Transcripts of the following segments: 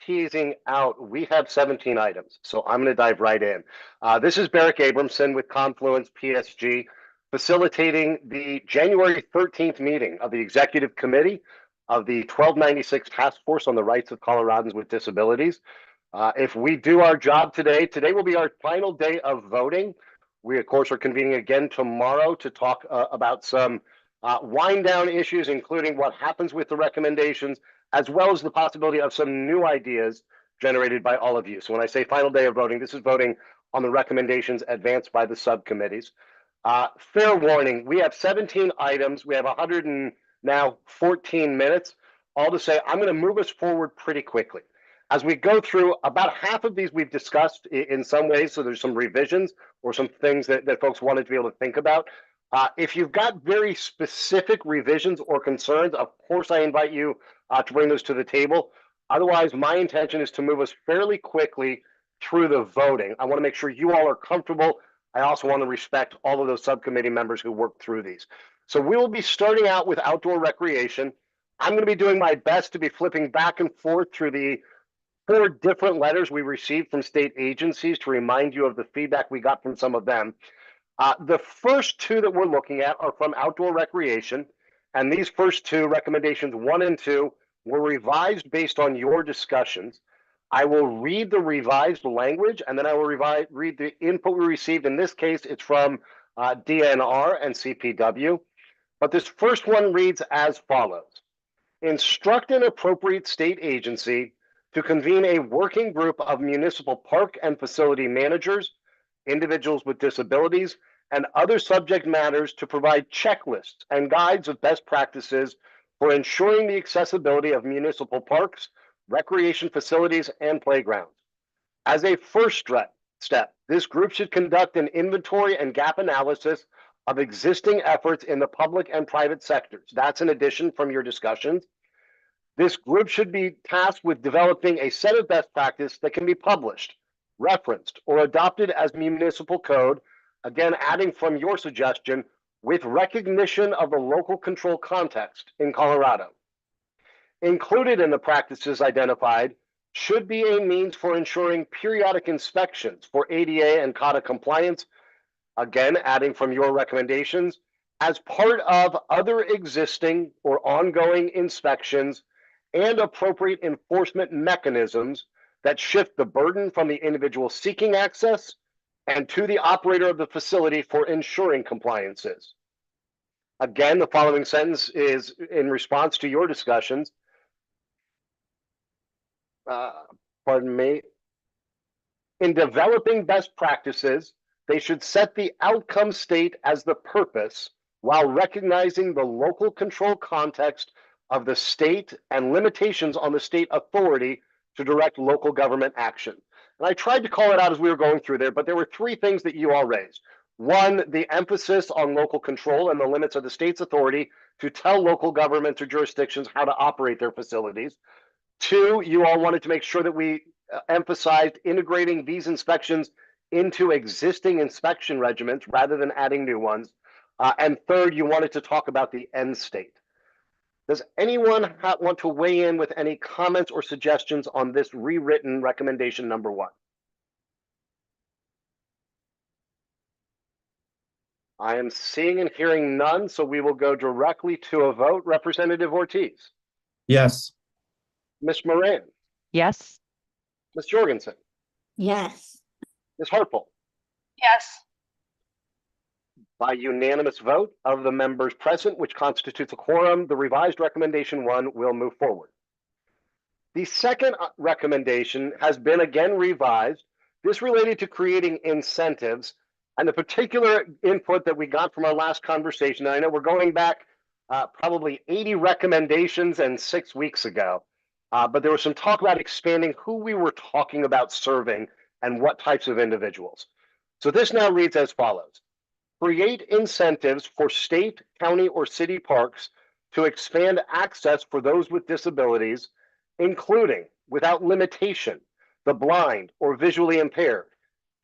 teasing out, we have 17 items, so I'm going to dive right in. This is Barrick Abramson with Confluence PSG, facilitating the January 13th meeting of the Executive Committee of the 1296 Task Force on the Rights of Coloradans with Disabilities. If we do our job today, today will be our final day of voting. We, of course, are convening again tomorrow to talk about some wind down issues, including what happens with the recommendations, as well as the possibility of some new ideas generated by all of you. So when I say final day of voting, this is voting on the recommendations advanced by the subcommittees. Fair warning, we have 17 items. We have 114 minutes. All to say, I'm going to move us forward pretty quickly. As we go through, about half of these we've discussed in some ways, so there's some revisions or some things that folks wanted to be able to think about. If you've got very specific revisions or concerns, of course I invite you to bring those to the table. Otherwise, my intention is to move us fairly quickly through the voting. I want to make sure you all are comfortable. I also want to respect all of those subcommittee members who worked through these. So we will be starting out with outdoor recreation. I'm going to be doing my best to be flipping back and forth through the 4 different letters we received from state agencies to remind you of the feedback we got from some of them. The first 2 that we're looking at are from outdoor recreation, and these first 2, recommendations 1 and 2, were revised based on your discussions. I will read the revised language, and then I will read the input we received. In this case, it's from DNR and CPW. But this first one reads as follows. Instruct an appropriate state agency to convene a working group of municipal park and facility managers, individuals with disabilities, and other subject matters to provide checklists and guides of best practices for ensuring the accessibility of municipal parks, recreation facilities, and playgrounds. As a first step, this group should conduct an inventory and gap analysis of existing efforts in the public and private sectors. That's an addition from your discussions. This group should be tasked with developing a set of best practice that can be published, referenced, or adopted as municipal code, again, adding from your suggestion, with recognition of the local control context in Colorado. Included in the practices identified should be a means for ensuring periodic inspections for ADA and CADA compliance, again, adding from your recommendations, as part of other existing or ongoing inspections and appropriate enforcement mechanisms that shift the burden from the individual seeking access and to the operator of the facility for ensuring compliances. Again, the following sentence is in response to your discussions. Pardon me. In developing best practices, they should set the outcome state as the purpose while recognizing the local control context of the state and limitations on the state authority to direct local government action. And I tried to call it out as we were going through there, but there were 3 things that you all raised. 1, the emphasis on local control and the limits of the state's authority to tell local governments or jurisdictions how to operate their facilities. 2, you all wanted to make sure that we emphasized integrating these inspections into existing inspection regimens rather than adding new ones. And 3rd, you wanted to talk about the end state. Does anyone want to weigh in with any comments or suggestions on this rewritten recommendation number 1? I am seeing and hearing none, so we will go directly to a vote. Representative Ortiz. Yes. Ms. Moran. Yes. Ms. Jorgensen. Yes. Ms. Harpel. Yes. By unanimous vote of the members present, which constitutes a quorum, the revised recommendation 1 will move forward. The second recommendation has been again revised. This related to creating incentives, and the particular input that we got from our last conversation. I know we're going back probably 80 recommendations and 6 weeks ago, but there was some talk about expanding who we were talking about serving and what types of individuals. So this now reads as follows. Create incentives for state, county, or city parks to expand access for those with disabilities, including, without limitation, the blind or visually impaired,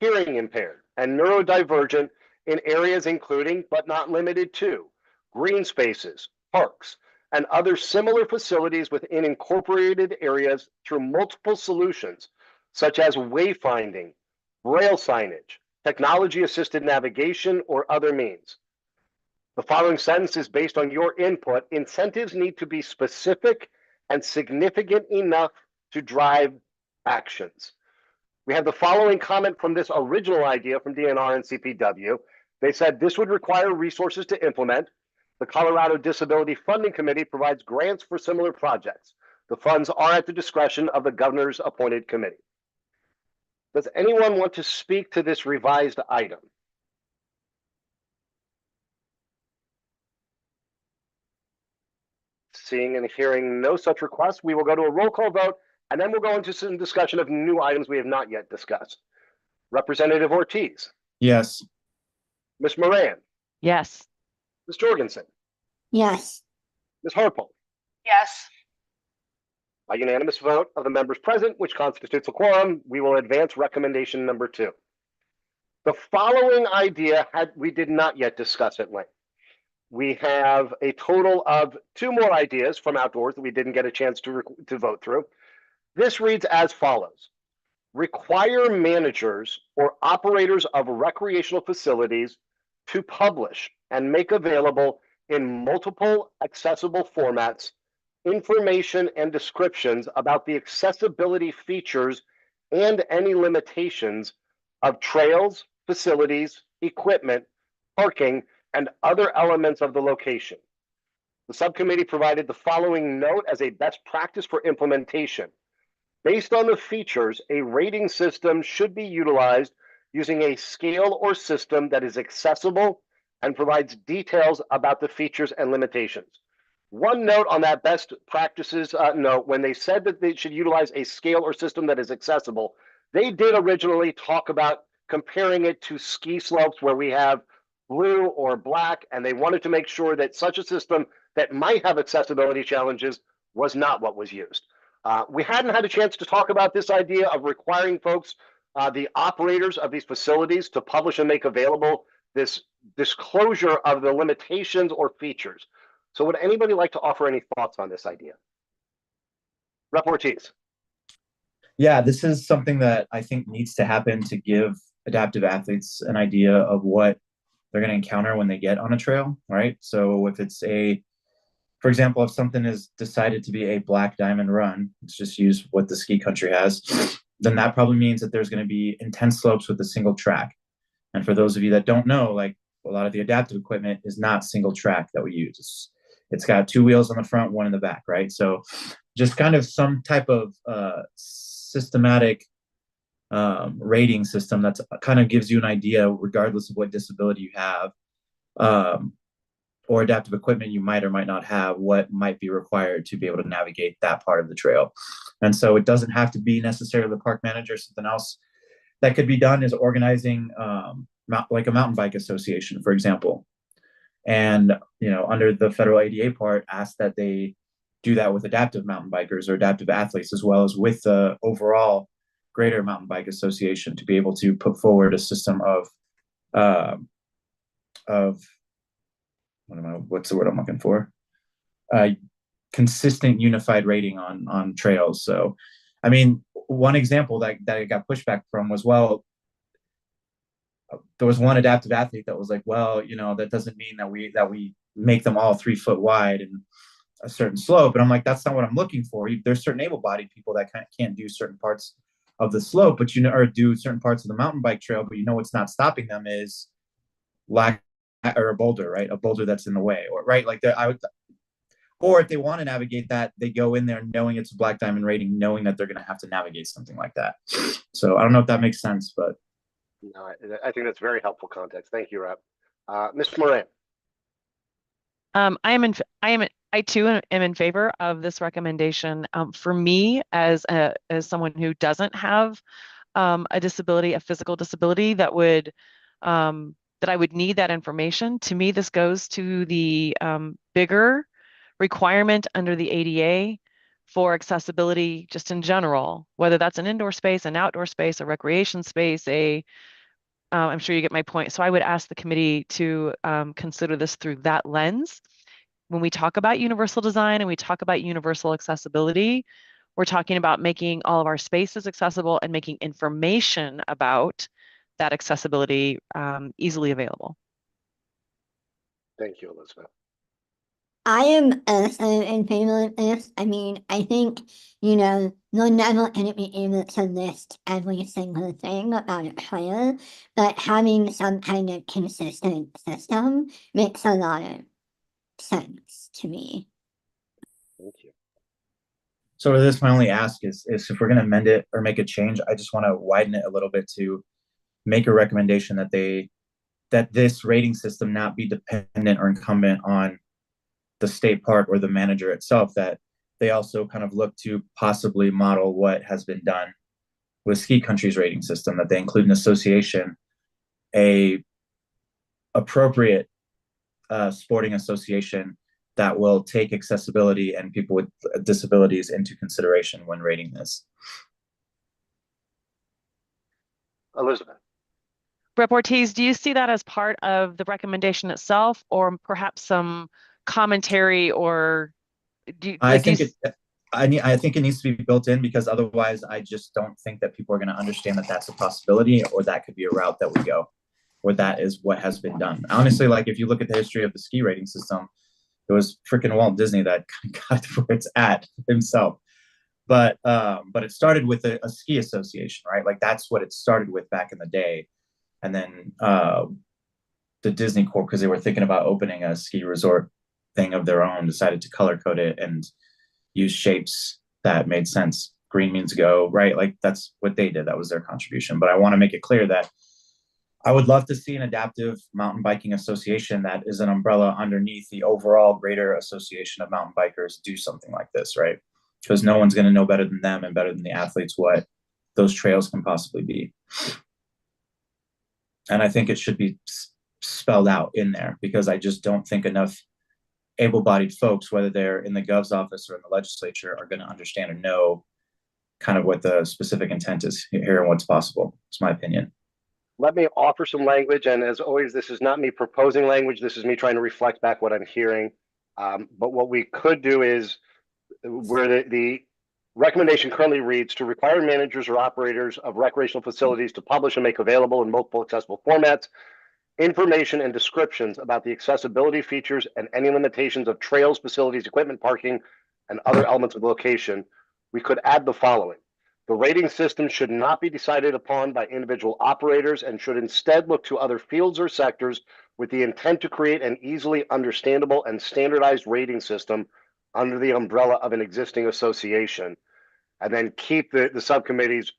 hearing impaired, and neurodivergent in areas including, but not limited to, green spaces, parks, and other similar facilities within incorporated areas through multiple solutions, such as wayfinding, braille signage, technology-assisted navigation, or other means. The following sentence is based on your input. Incentives need to be specific and significant enough to drive actions. We have the following comment from this original idea from DNR and CPW. They said this would require resources to implement. The Colorado Disability Funding Committee provides grants for similar projects. The funds are at the discretion of the governor's appointed committee. Does anyone want to speak to this revised item? Seeing and hearing no such requests, we will go to a roll call vote, and then we'll go into some discussion of new items we have not yet discussed. Representative Ortiz. Yes. Ms. Moran. Yes. Ms. Jorgensen. Yes. Ms. Harpel. Yes. By unanimous vote of the members present, which constitutes a quorum, we will advance recommendation number 2. The following idea we did not yet discuss at length. We have a total of 2 more ideas from outdoors that we didn't get a chance to vote through. This reads as follows. Require managers or operators of recreational facilities to publish and make available in multiple accessible formats information and descriptions about the accessibility features and any limitations of trails, facilities, equipment, parking, and other elements of the location. The subcommittee provided the following note as a best practice for implementation. Based on the features, a rating system should be utilized using a scale or system that is accessible and provides details about the features and limitations. One note on that best practices note, when they said that they should utilize a scale or system that is accessible, they did originally talk about comparing it to ski slopes where we have blue or black, and they wanted to make sure that such a system that might have accessibility challenges was not what was used. We hadn't had a chance to talk about this idea of requiring folks, the operators of these facilities, to publish and make available this disclosure of the limitations or features. So would anybody like to offer any thoughts on this idea? Rep. Ortiz. Yeah, this is something that I think needs to happen to give adaptive athletes an idea of what they're going to encounter when they get on a trail, right? So if it's for example, if something is decided to be a black diamond run, let's just use what the ski country has, then that probably means that there's going to be intense slopes with a single track. And for those of you that don't know, like a lot of the adaptive equipment is not single track that we use. It's got 2 wheels on the front, 1 in the back, right? So just kind of some type of systematic rating system that kind of gives you an idea, regardless of what disability you have, or adaptive equipment you might or might not have, what might be required to be able to navigate that part of the trail. And so it doesn't have to be necessarily the park manager. Something else that could be done is organizing like a mountain bike association, for example. And, under the federal ADA part, ask that they do that with adaptive mountain bikers or adaptive athletes, as well as with the overall greater mountain bike association, to be able to put forward a system of what's the word I'm looking for? Consistent unified rating on trails. So, I mean, one example that I got pushback from was, well, there was one adaptive athlete that was like, well, that doesn't mean that we make them all 3 foot wide and a certain slope. And I'm like, that's not what I'm looking for. There's certain able-bodied people that can't do certain parts of the slope, but or do certain parts of the mountain bike trail, but what's not stopping them is lack or a boulder, right? A boulder that's in the way, or right, like or if they want to navigate that, they go in there knowing it's a black diamond rating, knowing that they're going to have to navigate something like that. So I don't know if that makes sense, but no, I think that's very helpful context. Thank you, Rep. Ms. Moran. I too am in favor of this recommendation. For me, as someone who doesn't have a disability, a physical disability that I would need that information. To me, this goes to the bigger requirement under the ADA for accessibility just in general, whether that's an indoor space, an outdoor space, a recreation space, I'm sure you get my point. So I would ask the committee to consider this through that lens. when we talk about universal design and we talk about universal accessibility, we're talking about making all of our spaces accessible and making information about that accessibility easily available. Thank you, Elizabeth. I am also in favor of this. I mean, I think, you know, you're never going to be able to list every single thing about a trail, but having some kind of consistent system makes a lot of sense to me. Thank you. So with this, my only ask is if we're going to amend it or make a change, I just want to widen it a little bit to make a recommendation that this rating system not be dependent or incumbent on the state park or the manager itself, that they also kind of look to possibly model what has been done with Ski Country's rating system, that they include an association, a appropriate sporting association that will take accessibility and people with disabilities into consideration when rating this. Elizabeth. Rep. Ortiz, do you see that as part of the recommendation itself, or perhaps some commentary, or I think it needs to be built in, because otherwise I just don't think that people are going to understand that that's a possibility, or that could be a route that we go, or that is what has been done. Honestly, like if you look at the history of the ski rating system, it was freaking Walt Disney that got where it's at himself. But it started with a ski association, right? Like that's what it started with back in the day. And then the Disney Corp, because they were thinking about opening a ski resort thing of their own, decided to color code it and use shapes that made sense. Green means go, right? Like that's what they did. That was their contribution. But I want to make it clear that I would love to see an adaptive mountain biking association that is an umbrella underneath the overall greater association of mountain bikers do something like this, right? Because no one's going to know better than them and better than the athletes what those trails can possibly be. And I think it should be spelled out in there, because I just don't think enough able-bodied folks, whether they're in the Gov's office or in the legislature, are going to understand or know kind of what the specific intent is here and what's possible. It's my opinion. Let me offer some language, and as always, this is not me proposing language. This is me trying to reflect back what I'm hearing. But what we could do is, where the recommendation currently reads, to require managers or operators of recreational facilities to publish and make available in multiple accessible formats information and descriptions about the accessibility features and any limitations of trails, facilities, equipment, parking, and other elements of location. We could add the following. The rating system should not be decided upon by individual operators and should instead look to other fields or sectors with the intent to create an easily understandable and standardized rating system under the umbrella of an existing association. And then keep the subcommittee's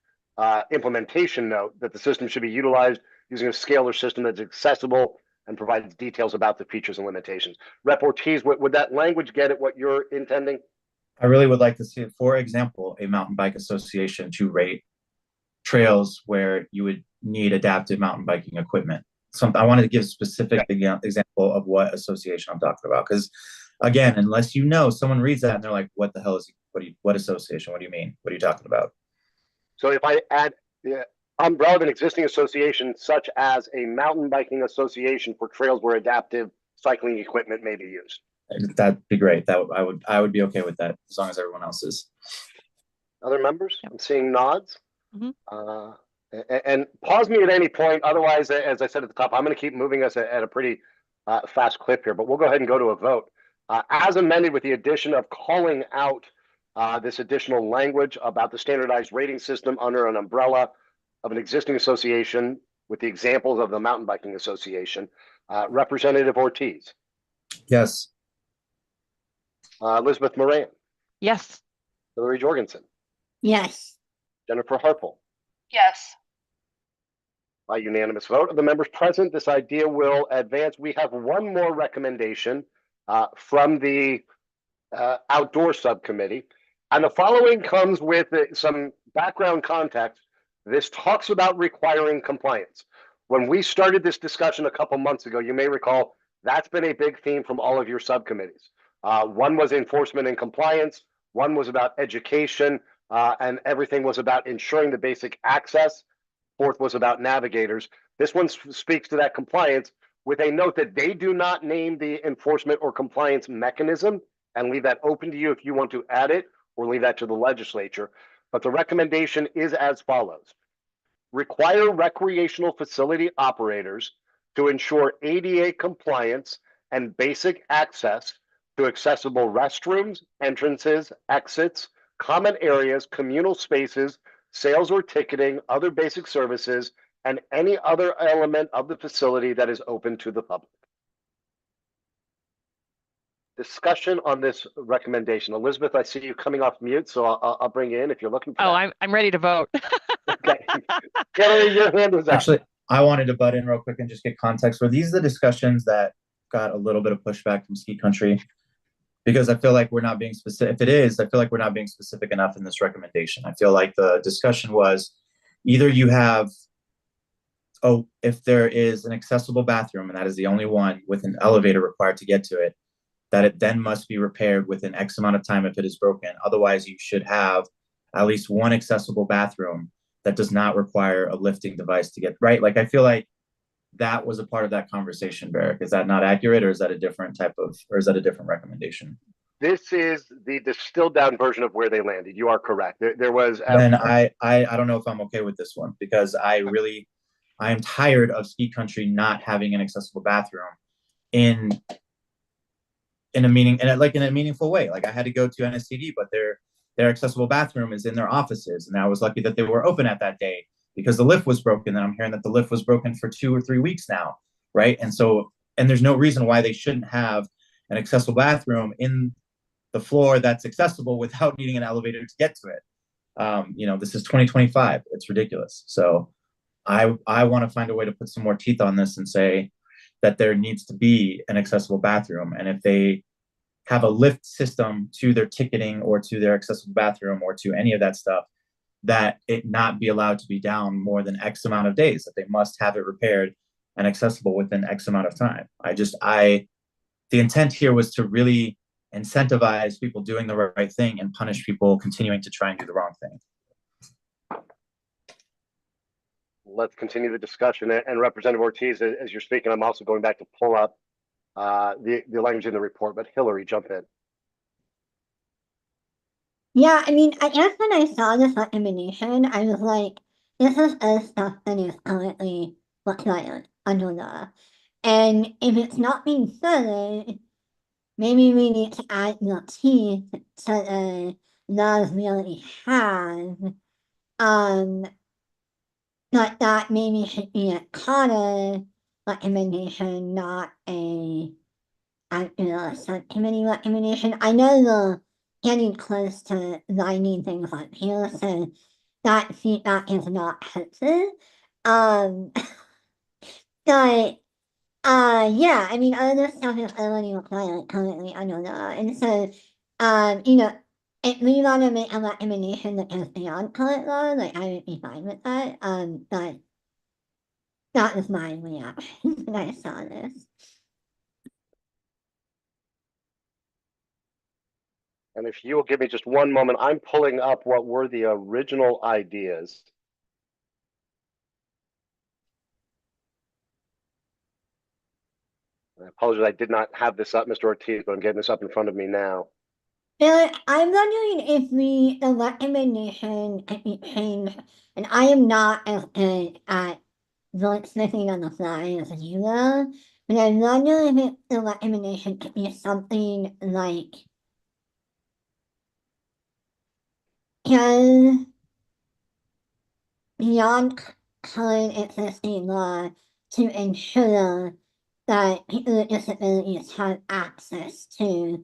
implementation note that the system should be utilized using a scalar system that's accessible and provides details about the features and limitations. Rep. Ortiz, would that language get at what you're intending? I really would like to see, for example, a mountain bike association to rate trails where you would need adaptive mountain biking equipment. I wanted to give a specific example of what association I'm talking about, because again, unless you know, someone reads that and they're like, what the hell is, what association? What do you mean? What are you talking about? So if I add the umbrella of an existing association, such as a mountain biking association for trails where adaptive cycling equipment may be used. That'd be great. I would be okay with that, as long as everyone else is. Other members? Yep. I'm seeing nods. Mhm. And pause me at any point. Otherwise, as I said at the top, I'm going to keep moving us at a pretty fast clip here, but we'll go ahead and go to a vote. As amended, with the addition of calling out this additional language about the standardized rating system under an umbrella of an existing association with the examples of the Mountain Biking Association. Representative Ortiz. Yes. Elizabeth Moran. Yes. Hillary Jorgensen. Yes. Jennifer Harpel. Yes. By unanimous vote of the members present, this idea will advance. We have one more recommendation from the outdoor subcommittee. And the following comes with some background context. This talks about requiring compliance. When we started this discussion a couple months ago, you may recall that's been a big theme from all of your subcommittees. One was enforcement and compliance. One was about education, and everything was about ensuring the basic access. Fourth was about navigators. This one speaks to that compliance, with a note that they do not name the enforcement or compliance mechanism, and leave that open to you if you want to add it or leave that to the legislature. But the recommendation is as follows. Require recreational facility operators to ensure ADA compliance and basic access to accessible restrooms, entrances, exits, common areas, communal spaces, sales or ticketing, other basic services, and any other element of the facility that is open to the public. Discussion on this recommendation. Elizabeth, I see you coming off mute, so I'll bring you in if you're looking for Oh, that. I'm ready to vote. Okay. Hillary, your hand was up. Actually, I wanted to butt in real quick and just get context. Were these the discussions that got a little bit of pushback from Ski Country? Because I feel like we're not being specific. If it is, I feel like we're not being specific enough in this recommendation. I feel like the discussion was either you have, oh, if there is an accessible bathroom, and that is the only one with an elevator required to get to it, that it then must be repaired within X amount of time if it is broken. Otherwise, you should have at least one accessible bathroom that does not require a lifting device to get right. Like, I feel like that was a part of that conversation, Barrick. Is that not accurate, or is that a different type of, or is that a different recommendation? This is the distilled down version of where they landed. You are correct. There was. Then I don't know if I'm okay with this one, because I am tired of Ski Country not having an accessible bathroom in a meaningful way. Like, I had to go to NSCD, but their accessible bathroom is in their offices, and I was lucky that they were open at that day, because the lift was broken. And I'm hearing that the lift was broken for 2 or 3 weeks now, right? And there's no reason why they shouldn't have an accessible bathroom in the floor that's accessible without needing an elevator to get to it. This is 2025. It's ridiculous. So I want to find a way to put some more teeth on this and say that there needs to be an accessible bathroom. And if they have a lift system to their ticketing or to their accessible bathroom or to any of that stuff, that it not be allowed to be down more than X amount of days, that they must have it repaired and accessible within X amount of time. The intent here was to really incentivize people doing the right thing and punish people continuing to try and do the wrong thing. Let's continue the discussion. And Representative Ortiz, as you're speaking, I'm also going back to pull up the language in the report, but Hillary, jump in. Yeah, I mean, I guess when I saw this recommendation, I was like, this is stuff that is currently required under law. And if it's not being followed, maybe we need to add more teeth to the laws we already have. But that maybe should be a Carter recommendation, not a subcommittee recommendation. I know we're getting close to lining things up here, so that feedback is not helpful. But yeah, I mean, other stuff is already required currently under law, and so if we want to make a recommendation that goes beyond current law, like, I would be fine with that. But that was my reaction when I saw this. And if you will give me just one moment, I'm pulling up what were the original ideas. I apologize, I did not have this up, Mr. Ortiz, but I'm getting this up in front of me now. I'm wondering if the recommendation can be changed, and I am not as good at wordsmithing on the fly as you are, but I wonder if the recommendation could be something like, can beyond current existing law to ensure that people with disabilities have access to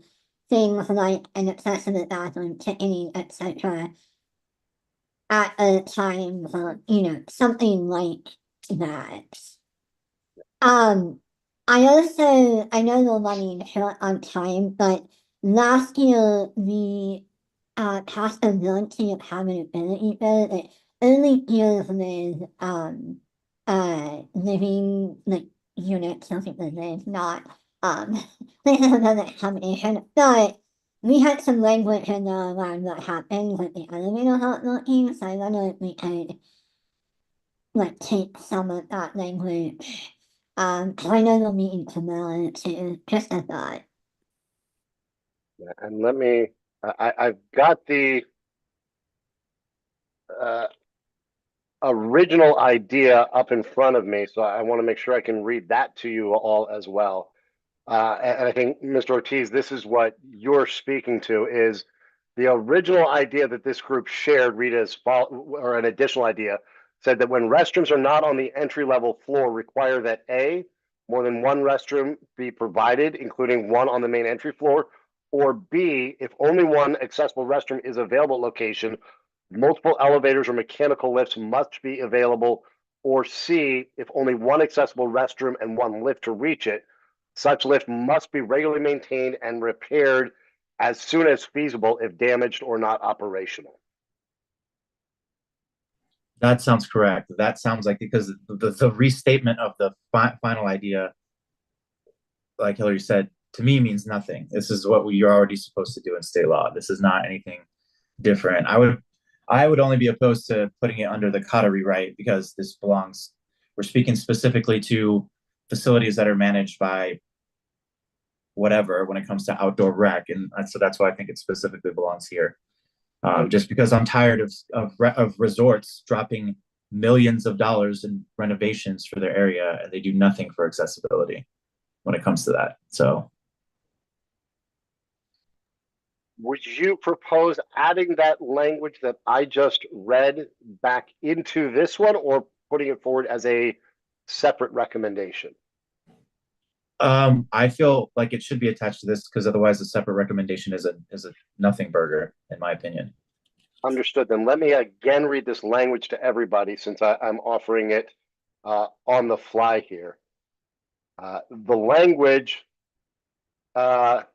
things like an accessible bathroom, ticketing, etc. at a time for, something like that. I know we're running short on time, but last year we passed a voluntary accountability bill that only deals with living like units of people live, not places of public accommodation. But we had some language in there around what happens with the elevator not working, so I wonder if we could like take some of that language I know the meeting tomorrow too, just a thought. And let me, I've got the original idea up in front of me, so I want to make sure I can read that to you all as well. And I think, Mr. Ortiz, this is what you're speaking to, is the original idea that this group shared, read as or an additional idea, said that when restrooms are not on the entry-level floor, require that A, more than one restroom be provided, including one on the main entry floor, or B, if only one accessible restroom is available at location, multiple elevators or mechanical lifts must be available, or C, if only one accessible restroom and one lift to reach it, such lift must be regularly maintained and repaired as soon as feasible if damaged or not operational. That sounds correct. That sounds like, because the restatement of the final idea, like Hillary said, to me means nothing. This is what you're already supposed to do in state law. This is not anything different. I would only be opposed to putting it under the COTA rewrite, because this belongs, we're speaking specifically to facilities that are managed by whatever when it comes to outdoor rec, and so that's why I think it specifically belongs here. Just because I'm tired of resorts dropping millions of dollars in renovations for their area, and they do nothing for accessibility when it comes to that. So would you propose adding that language that I just read back into this one, or putting it forward as a separate recommendation? I feel like it should be attached to this, because otherwise a separate recommendation is a nothing burger, in my opinion. Understood. Then let me again read this language to everybody, since I'm offering it on the fly here. The language would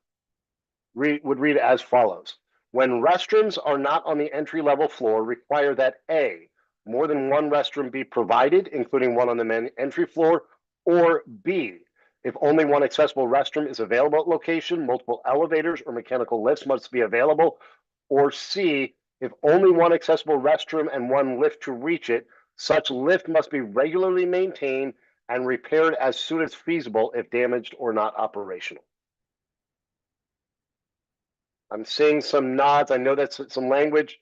read as follows. When restrooms are not on the entry-level floor, require that A, more than one restroom be provided, including one on the main entry floor, or B, if only one accessible restroom is available at location, multiple elevators or mechanical lifts must be available, or C, if only one accessible restroom and one lift to reach it, such lift must be regularly maintained and repaired as soon as feasible if damaged or not operational. I'm seeing some nods. I know that's some language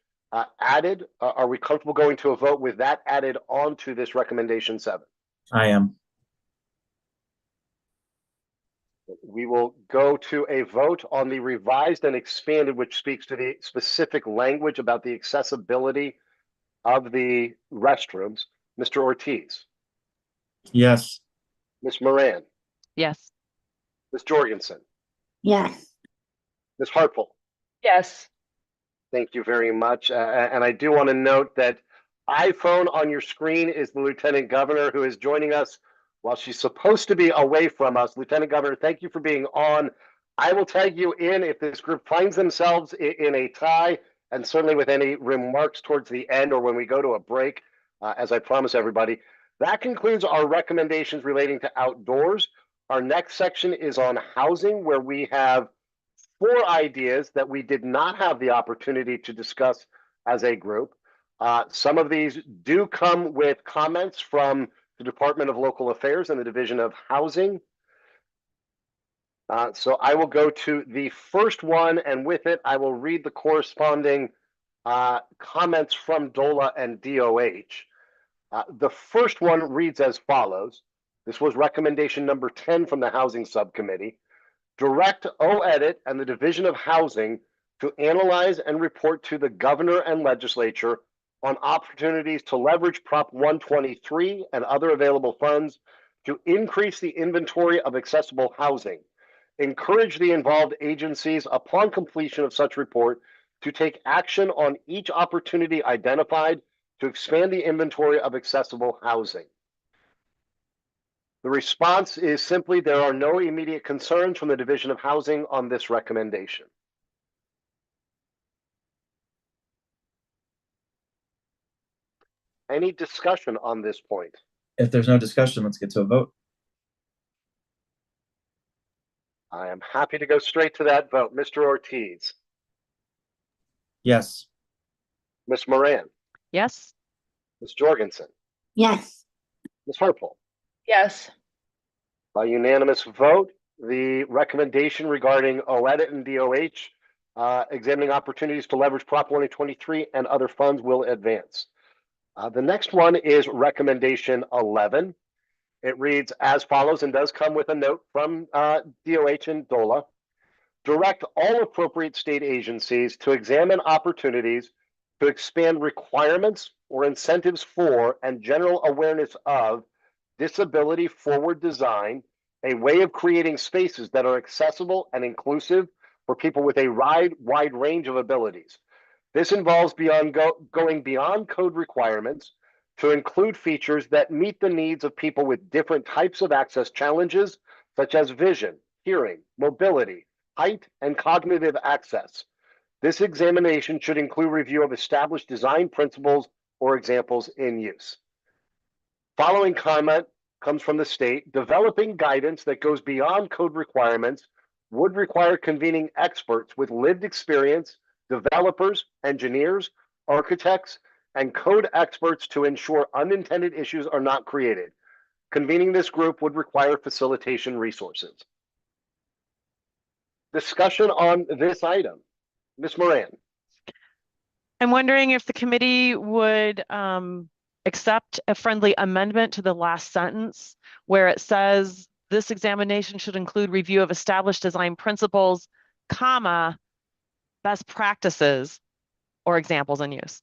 added. Are we comfortable going to a vote with that added onto this recommendation 7? I am. We will go to a vote on the revised and expanded, which speaks to the specific language about the accessibility of the restrooms. Mr. Ortiz, Yes. Ms. Moran, Yes. Ms. Jorgensen, Yes. Ms. Hartful. Yes. Thank you very much. And I do want to note that iPhone on your screen is the Lieutenant Governor, who is joining us while she's supposed to be away from us. Lieutenant Governor, thank you for being on. I will tag you in if this group finds themselves in a tie, and certainly with any remarks towards the end or when we go to a break, as I promised everybody. That concludes our recommendations relating to outdoors. Our next section is on housing, where we have 4 ideas that we did not have the opportunity to discuss as a group. Some of these do come with comments from the Department of Local Affairs and the Division of Housing. So I will go to the first one, and with it, I will read the corresponding comments from DOLA and DOH. The first one reads as follows. This was recommendation number 10 from the Housing Subcommittee. Direct OEDIT and the Division of Housing to analyze and report to the Governor and Legislature on opportunities to leverage Prop 123 and other available funds to increase the inventory of accessible housing. Encourage the involved agencies upon completion of such report to take action on each opportunity identified to expand the inventory of accessible housing. The response is simply there are no immediate concerns from the Division of Housing on this recommendation. Any discussion on this point? If there's no discussion, let's get to a vote. I am happy to go straight to that vote. Mr. Ortiz, Yes. Ms. Moran, Yes. Ms. Jorgensen, Yes. Ms. Hartful, Yes. By unanimous vote, the recommendation regarding OEDIT and DOH, examining opportunities to leverage Prop 123 and other funds will advance. The next one is recommendation 11. It reads as follows and does come with a note from DOH and DOLA. Direct all appropriate state agencies to examine opportunities to expand requirements or incentives for and general awareness of disability forward design, a way of creating spaces that are accessible and inclusive for people with a wide range of abilities. This involves going beyond code requirements to include features that meet the needs of people with different types of access challenges, such as vision, hearing, mobility, height, and cognitive access. This examination should include review of established design principles or examples in use. Following comment comes from the state. Developing guidance that goes beyond code requirements would require convening experts with lived experience, developers, engineers, architects, and code experts to ensure unintended issues are not created. Convening this group would require facilitation resources. Discussion on this item. Ms. Moran. I'm wondering if the committee would accept a friendly amendment to the last sentence where it says this examination should include review of established design principles, comma, best practices or examples in use.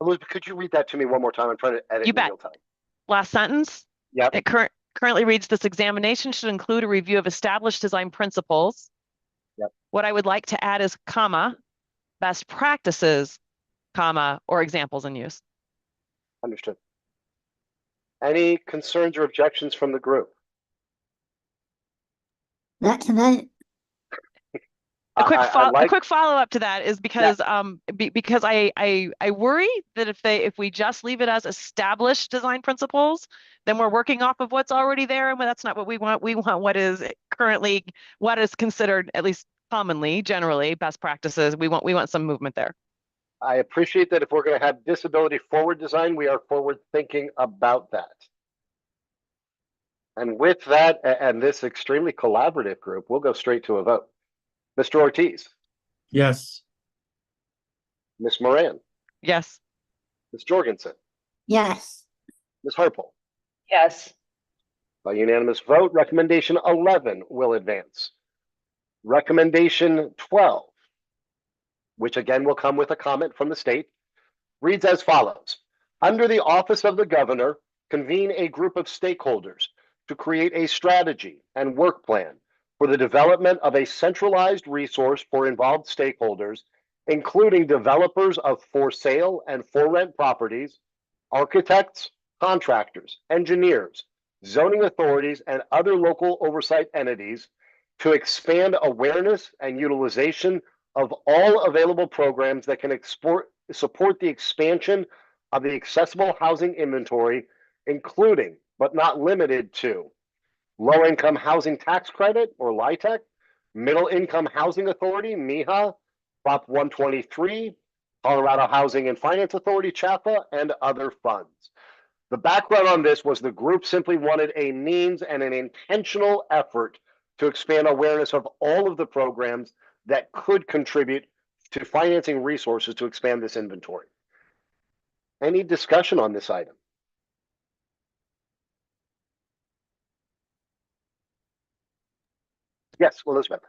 Elizabeth, could you read that to me one more time? I'm trying to edit You in bet. real time. Last sentence. Yep. It currently reads this examination should include a review of established design principles. Yep. What I would like to add is comma, best practices, comma, or examples in use. Understood. Any concerns or objections from the group? That's about A quick follow up to that is because because I worry that if we just leave it as established design principles, then we're working off of what's already there, and that's not what we want. We want what is currently what is considered, at least commonly, generally, best practices. We want some movement there. I appreciate that if we're going to have disability forward design, we are forward thinking about that. And with that, and this extremely collaborative group, we'll go straight to a vote. Mr. Ortiz, Yes. Ms. Moran, Yes. Ms. Jorgensen, yes. Ms. Harpole. Yes. By unanimous vote, recommendation 11 will advance. Recommendation 12, which again will come with a comment from the state, reads as follows. Under the office of the governor, convene a group of stakeholders to create a strategy and work plan for the development of a centralized resource for involved stakeholders, including developers of for sale and for rent properties, architects, contractors, engineers, zoning authorities, and other local oversight entities to expand awareness and utilization of all available programs that can support the expansion of the accessible housing inventory, including, but not limited to, low-income housing tax credit, or LIHTC, middle-income housing authority, MIHA, Prop 123, Colorado Housing and Finance Authority, CHAFA, and other funds. The background on this was the group simply wanted a means and an intentional effort to expand awareness of all of the programs that could contribute to financing resources to expand this inventory. Any discussion on this item? Yes, Elizabeth.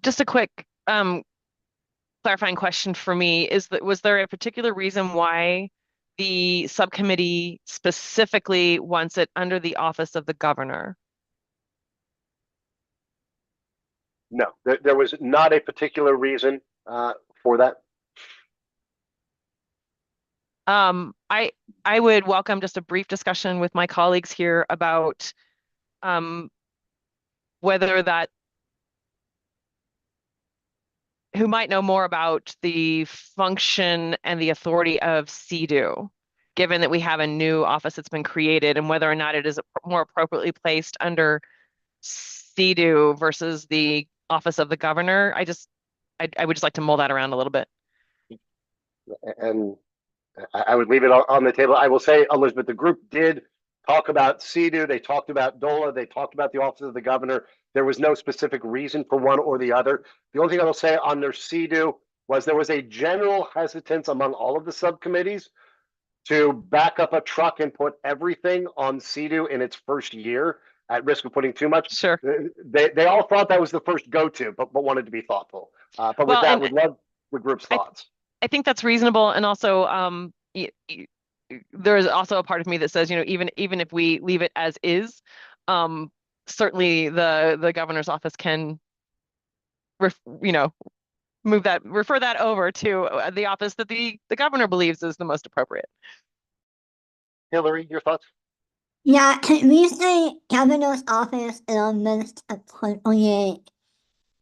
Just a quick clarifying question for me is that was there a particular reason why the subcommittee specifically wants it under the office of the governor? No, there was not a particular reason for that. I would welcome just a brief discussion with my colleagues here about whether that who might know more about the function and the authority of CEDU, given that we have a new office that's been created, and whether or not it is more appropriately placed under CEDU versus the office of the governor. I would just like to mull that around a little bit. And I would leave it on the table. I will say, Elizabeth, the group did talk about CEDU, they talked about DOLA, they talked about the Office of the Governor. There was no specific reason for one or the other. The only thing I will say on their CEDU was there was a general hesitance among all of the subcommittees to back up a truck and put everything on CEDU in its first year at risk of putting too much. Sure. They all thought that was the first go-to, but wanted to be thoughtful. But with Well, that, and we'd love the group's thoughts. I think that's reasonable. And also, there is also a part of me that says, even if we leave it as is, certainly the governor's office can, refer that over to the office that the governor believes is the most appropriate. Hillary, your thoughts? Yeah, can we say governor's office is a most appropriate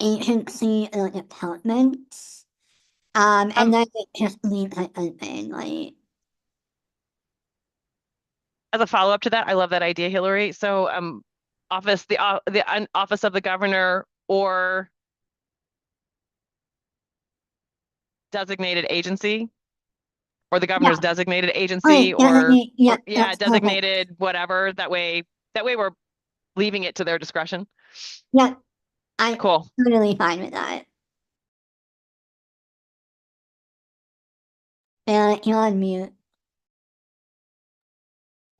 agency or department? And then it just leaves it open, like. As a follow-up to that, I love that idea, Hillary. So, the office of the governor or designated agency, or the governor's designated agency, designated whatever. That way we're leaving it to their discretion. Yeah, I'm Cool. totally fine with that. You're on mute.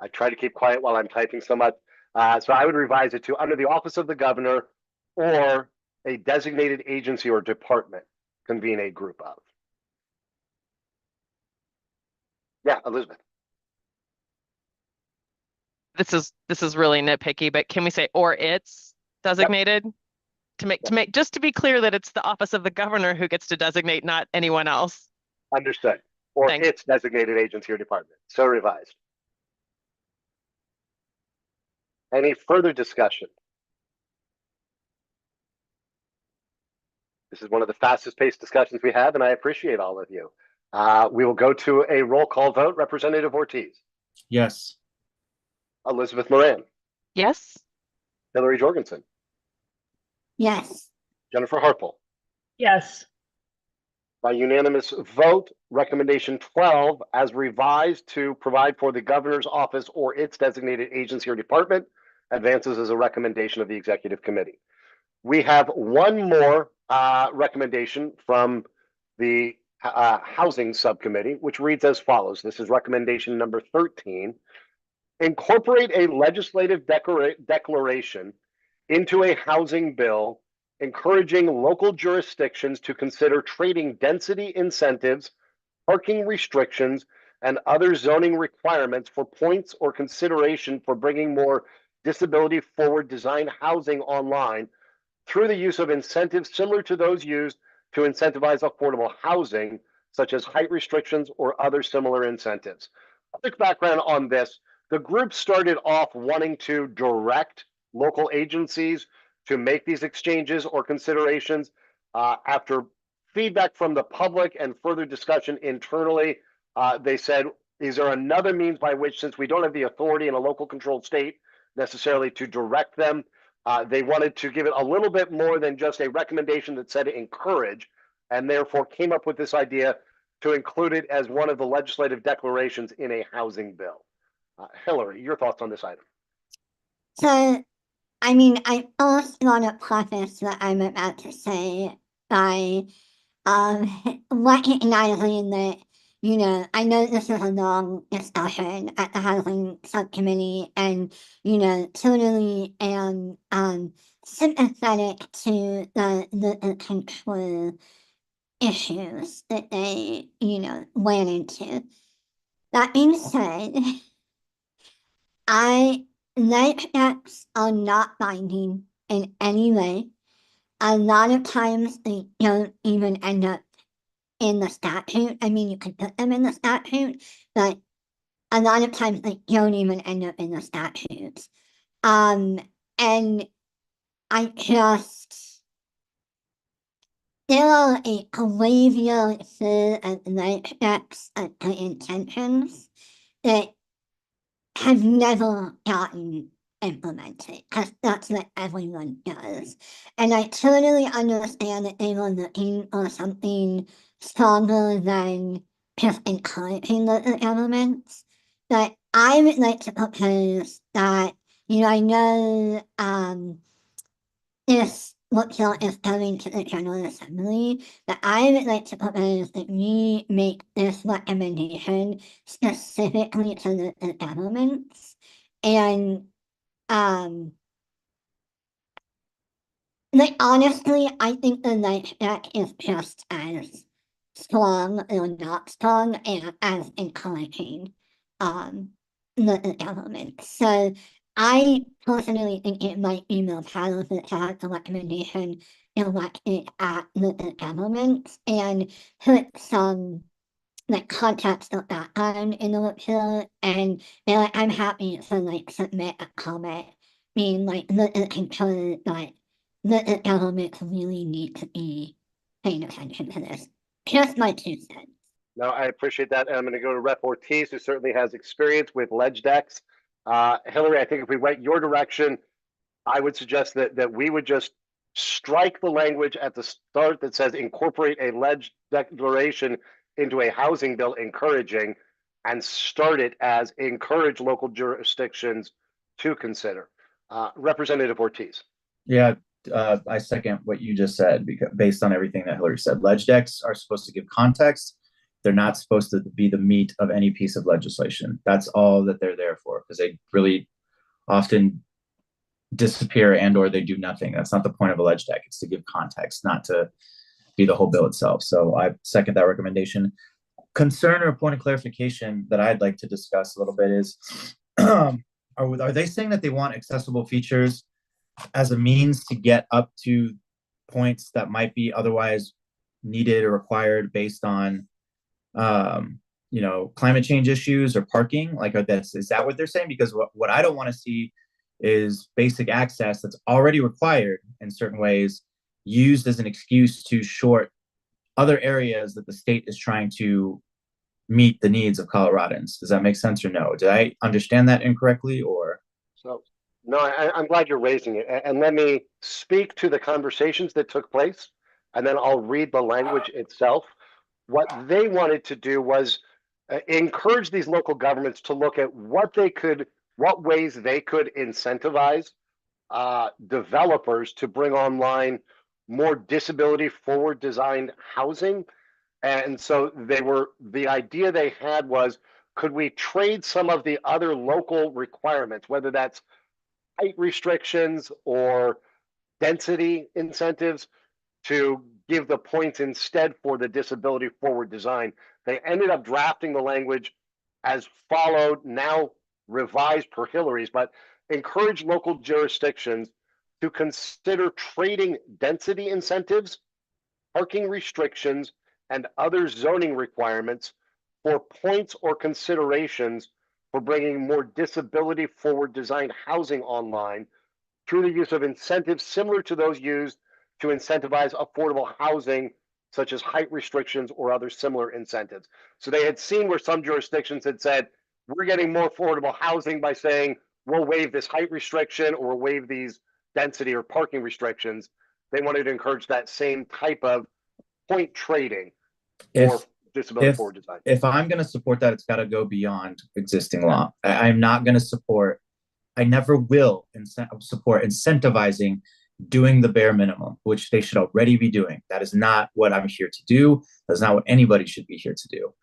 I try to keep quiet while I'm typing so much. So I would revise it to under the office of the governor or a designated agency or department convene a group of. Yeah, Elizabeth. This is really nitpicky, but can we say or it's designated? Yep. Just to be clear that it's the office of the governor who gets to designate, not anyone else. Understood. Or Thanks. its designated agency or department. So revised. Any further discussion? This is one of the fastest paced discussions we have, and I appreciate all of you. We will go to a roll call vote. Representative Ortiz. Yes. Elizabeth Moran. Yes. Hillary Jorgensen. Yes. Jennifer Harpel. Yes. By unanimous vote, recommendation 12, as revised to provide for the governor's office or its designated agency or department, advances as a recommendation of the executive committee. We have one more recommendation from the housing subcommittee, which reads as follows. This is recommendation number 13. Incorporate a legislative declaration into a housing bill encouraging local jurisdictions to consider trading density incentives, parking restrictions, and other zoning requirements for points or consideration for bringing more disability-forward design housing online through the use of incentives similar to those used to incentivize affordable housing, such as height restrictions or other similar incentives. A quick background on this. The group started off wanting to direct local agencies to make these exchanges or considerations. After feedback from the public and further discussion internally, they said, is there another means by which, since we don't have the authority in a local controlled state necessarily to direct them, they wanted to give it a little bit more than just a recommendation that said encourage, and therefore came up with this idea to include it as one of the legislative declarations in a housing bill. Hillary, your thoughts on this item? So, I mean, I first want to preface what I'm about to say by recognizing that, I know this is a long discussion at the housing subcommittee, and, totally am sympathetic to the control issues that they, ran into. That being said, life steps are not binding in any way. A lot of times they don't even end up in the statute. I mean, you can put them in the statute, but a lot of times they don't even end up in the statutes. And I just, there are a graveyard full of life steps and intentions that have never gotten implemented, because that's what everyone does. And I totally understand that they were looking for something stronger than just encouraging the elements, but I would like to propose that, I know, this workshop is coming to the General Assembly, but I would like to propose that we make this recommendation specifically to the governments. And, like, honestly, I think the light deck is just as strong or not strong as encouraging, the government. So I personally think it might be more powerful to have the recommendation elected at the government and put some like context of background in the report, and like I'm happy to like submit a comment being like concerned that the government really need to be paying attention to this. Just my 2 cents. No, I appreciate that. And I'm going to go to Rep. Ortiz, who certainly has experience with ledge decks. Hillary, I think if we went your direction, I would suggest that we would just strike the language at the start that says incorporate a ledge declaration into a housing bill encouraging, and start it as encourage local jurisdictions to consider. Representative Ortiz. Yeah, I second what you just said because based on everything that Hillary said, ledge decks are supposed to give context. They're not supposed to be the meat of any piece of legislation. That's all that they're there for, because they really often disappear and or they do nothing. That's not the point of a ledge deck. It's to give context, not to be the whole bill itself. So I second that recommendation. Concern or point of clarification that I'd like to discuss a little bit is, are they saying that they want accessible features as a means to get up to points that might be otherwise needed or required based on climate change issues or parking? Like, is that what they're saying? Because what I don't want to see is basic access that's already required in certain ways used as an excuse to short other areas that the state is trying to meet the needs of Coloradans. Does that make sense or no? Did I understand that incorrectly or? So, no, I'm glad you're raising it. And let me speak to the conversations that took place, and then I'll read the language itself. What they wanted to do was encourage these local governments to look at what ways they could incentivize developers to bring online more disability forward designed housing. And so the idea they had was, could we trade some of the other local requirements, whether that's height restrictions or density incentives, to give the points instead for the disability forward design. They ended up drafting the language as followed, now revised per Hillary's, but encourage local jurisdictions to consider trading density incentives, parking restrictions, and other zoning requirements for points or considerations for bringing more disability forward designed housing online through the use of incentives similar to those used to incentivize affordable housing, such as height restrictions or other similar incentives. So they had seen where some jurisdictions had said, we're getting more affordable housing by saying we'll waive this height restriction or waive these density or parking restrictions. They wanted to encourage that same type of point trading for disability forward design. If I'm going to support that, it's got to go beyond existing law. I'm not going to support, I never will support incentivizing doing the bare minimum, which they should already be doing. That is not what I'm here to do. That's not what anybody should be here to do.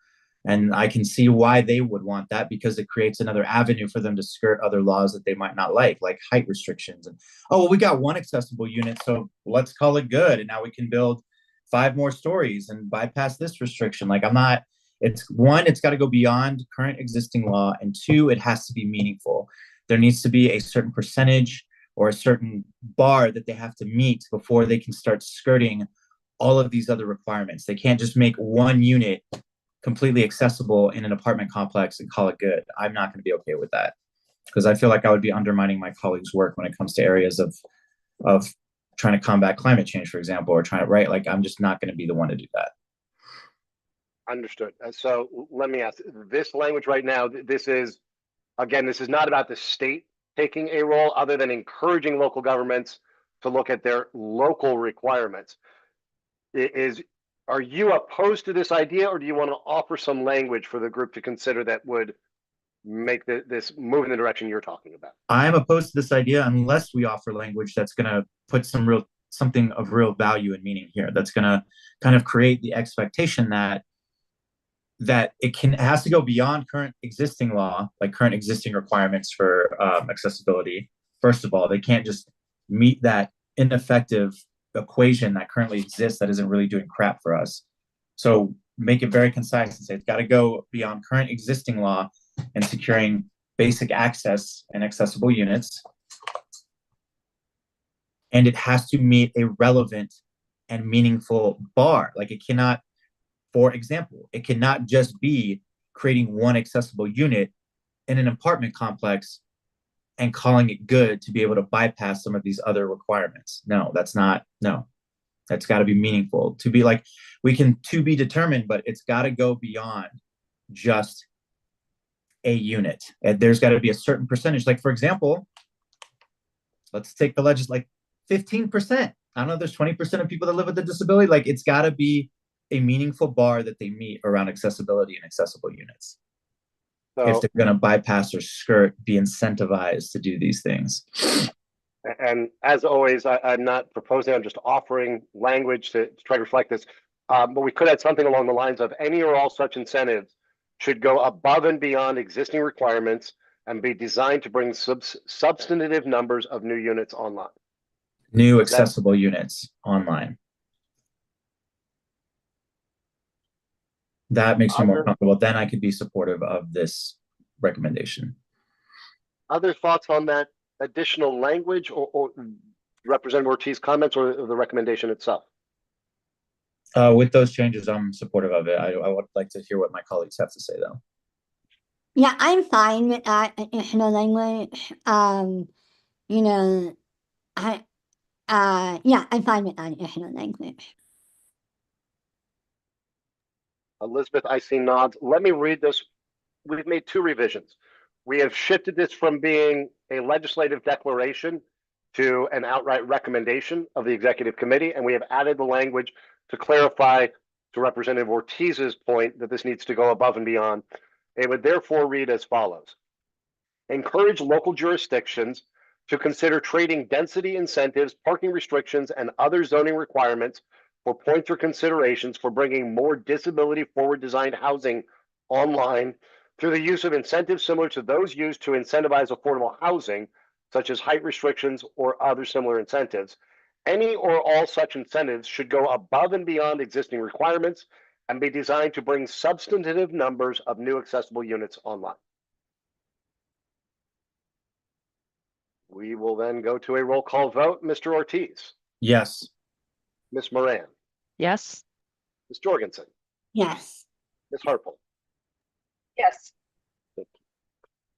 And I can see why they would want that, because it creates another avenue for them to skirt other laws that they might not like height restrictions. And, oh, well, we got one accessible unit, so let's call it good. And now we can build 5 more stories and bypass this restriction. It's got to go beyond current existing law. And 2, it has to be meaningful. There needs to be a certain percentage or a certain bar that they have to meet before they can start skirting all of these other requirements. They can't just make one unit completely accessible in an apartment complex and call it good. I'm not going to be okay with that, because I feel like I would be undermining my colleagues' work when it comes to areas of trying to combat climate change, for example, or trying to I'm just not going to be the one to do that. Understood. So let me ask, this language right now, this is not about the state taking a role other than encouraging local governments to look at their local requirements. Are you opposed to this idea, or do you want to offer some language for the group to consider that would make this move in the direction you're talking about? I'm opposed to this idea unless we offer language that's going to put something of real value and meaning here. That's going to kind of create the expectation that it has to go beyond current existing law, like current existing requirements for accessibility. First of all, they can't just meet that ineffective equation that currently exists that isn't really doing crap for us. So make it very concise and say it's got to go beyond current existing law and securing basic access and accessible units. And it has to meet a relevant and meaningful bar. Like it cannot, for example, it cannot just be creating one accessible unit in an apartment complex and calling it good to be able to bypass some of these other requirements. No, that's got to be meaningful. To be like, we can to be determined, but it's got to go beyond just a unit. And there's got to be a certain percentage. Like, for example, let's take the like 15%. I don't know, there's 20% of people that live with a disability. Like, it's got to be a meaningful bar that they meet around accessibility and accessible units. So, if they're going to bypass or skirt, be incentivized to do these things. And as always, I'm not proposing, I'm just offering language to try to reflect this. But we could add something along the lines of any or all such incentives should go above and beyond existing requirements and be designed to bring substantive numbers of new units online. New accessible units online. That makes me more comfortable. Then I could be supportive of this recommendation. Other thoughts on that additional language or Representative Ortiz comments or the recommendation itself? With those changes, I'm supportive of it. I would like to hear what my colleagues have to say, though. Yeah, I'm fine with that additional language. Yeah, I'm fine with that additional language. Elizabeth, I see nods. Let me read this. We've made two revisions. We have shifted this from being a legislative declaration to an outright recommendation of the executive committee, and we have added the language to clarify to Representative Ortiz's point that this needs to go above and beyond. It would therefore read as follows. Encourage local jurisdictions to consider trading density incentives, parking restrictions, and other zoning requirements for points or considerations for bringing more disability forward designed housing online through the use of incentives similar to those used to incentivize affordable housing, such as height restrictions or other similar incentives. Any or all such incentives should go above and beyond existing requirements and be designed to bring substantive numbers of new accessible units online. We will then go to a roll call vote. Mr. Ortiz. Yes. Ms. Moran. Yes. Ms. Jorgensen. Yes. Ms. Harple. Yes.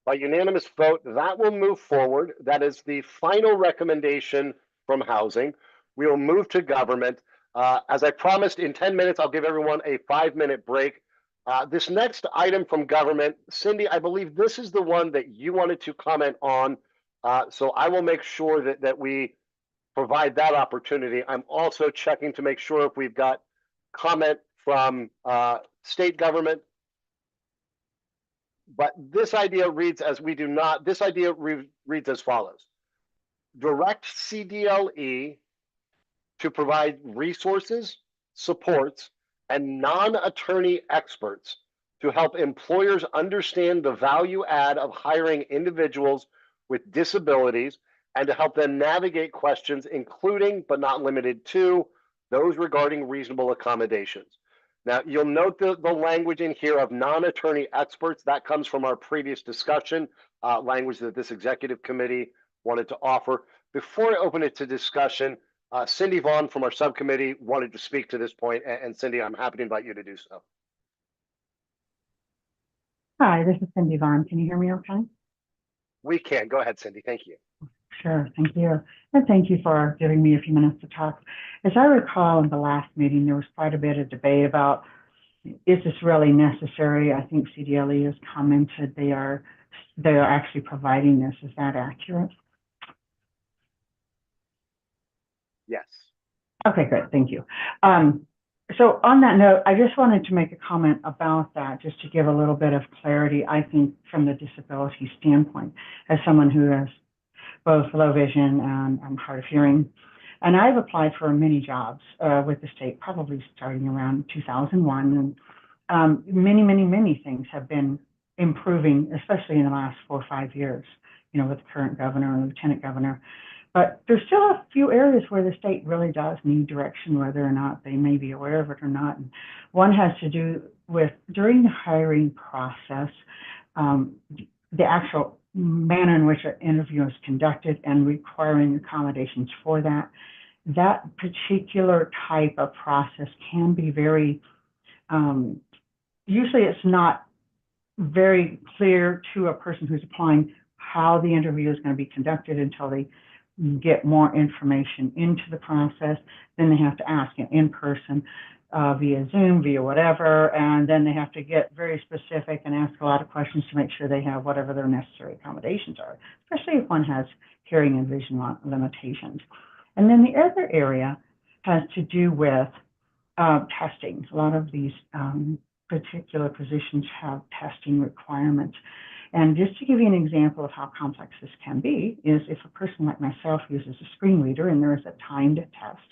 By unanimous vote, that will move forward. That is the final recommendation from housing. We will move to government. As I promised, in 10 minutes, I'll give everyone a 5-minute break. This next item from government, Cindy, I believe this is the one that you wanted to comment on. So I will make sure that we provide that opportunity. I'm also checking to make sure if we've got comment from state government. But this idea reads as we do not, this idea reads as follows. Direct CDLE to provide resources, supports, and non-attorney experts to help employers understand the value add of hiring individuals with disabilities and to help them navigate questions, including but not limited to those regarding reasonable accommodations. Now, you'll note the language in here of non-attorney experts. That comes from our previous discussion, language that this executive committee wanted to offer. Before I open it to discussion, Cindy Vaughn from our subcommittee wanted to speak to this point. And Cindy, I'm happy to invite you to do so. Hi, this is Cindy Vaughn. Can you hear me okay? We can. Go ahead, Cindy. Thank you. Sure, thank you. And thank you for giving me a few minutes to talk. As I recall in the last meeting, there was quite a bit of debate about, is this really necessary? I think CDLE has commented they are actually providing this. Is that accurate? Yes. Okay, good, thank you. So on that note, I just wanted to make a comment about that, just to give a little bit of clarity, I think, from the disability standpoint, as someone who has both low vision and hard of hearing. And I've applied for many jobs with the state, probably starting around 2001. And many things have been improving, especially in the last 4 or 5 years, you know, with the current governor and lieutenant governor. But there's still a few areas where the state really does need direction, whether or not they may be aware of it or not. And one has to do with during the hiring process, the actual manner in which an interview is conducted and requiring accommodations for that. That particular type of process can be very, usually it's not very clear to a person who's applying how the interview is going to be conducted until they get more information into the process. Then they have to ask it in person, via Zoom, via whatever, and then they have to get very specific and ask a lot of questions to make sure they have whatever their necessary accommodations are, especially if one has hearing and vision limitations. And then the other area has to do with testing. A lot of these particular positions have testing requirements. And just to give you an example of how complex this can be is if a person like myself uses a screen reader and there is a timed test,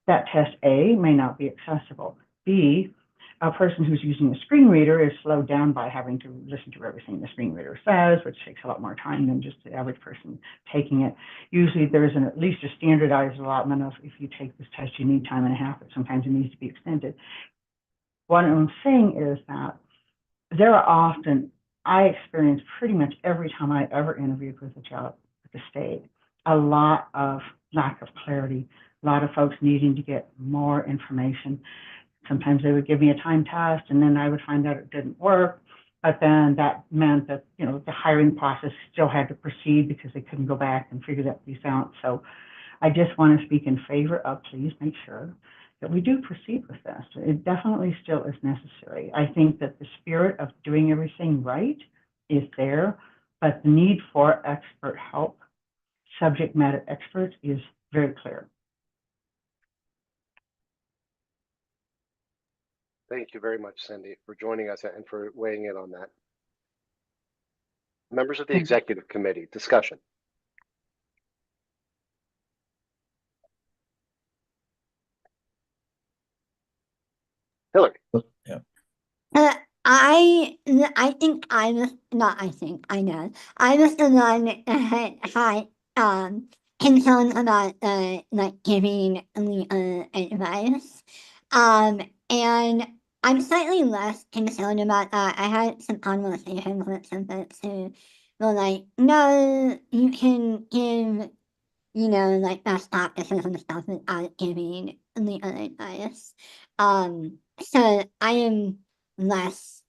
that test A may not be accessible. B, a person who's using a screen reader is slowed down by having to listen to everything the screen reader says, which takes a lot more time than just the average person taking it. Usually there's at least a standardized allotment of if you take this test, you need time and a half, but sometimes it needs to be extended. What I'm saying is that there are often, I experience pretty much every time I ever interviewed with a job at the state, a lot of lack of clarity, a lot of folks needing to get more information. Sometimes they would give me a time test and then I would find out it didn't work, but then that meant that, you know, the hiring process still had to proceed because they couldn't go back and figure that piece out. So I just want to speak in favor of please make sure that we do proceed with this. It definitely still is necessary. I think that the spirit of doing everything right is there, but the need for expert help, subject matter experts, is very clear. Thank you very much, Cindy, for joining us and for weighing in on that. Members of the executive committee, discussion. Hillary. Yeah. I think I was not. I think I know. I was the one that had concern about like giving legal advice. And I'm slightly less concerned about that. I had some conversations with some folks who were like, no, you can give, you know, like best practices and stuff without giving legal advice. So I am less,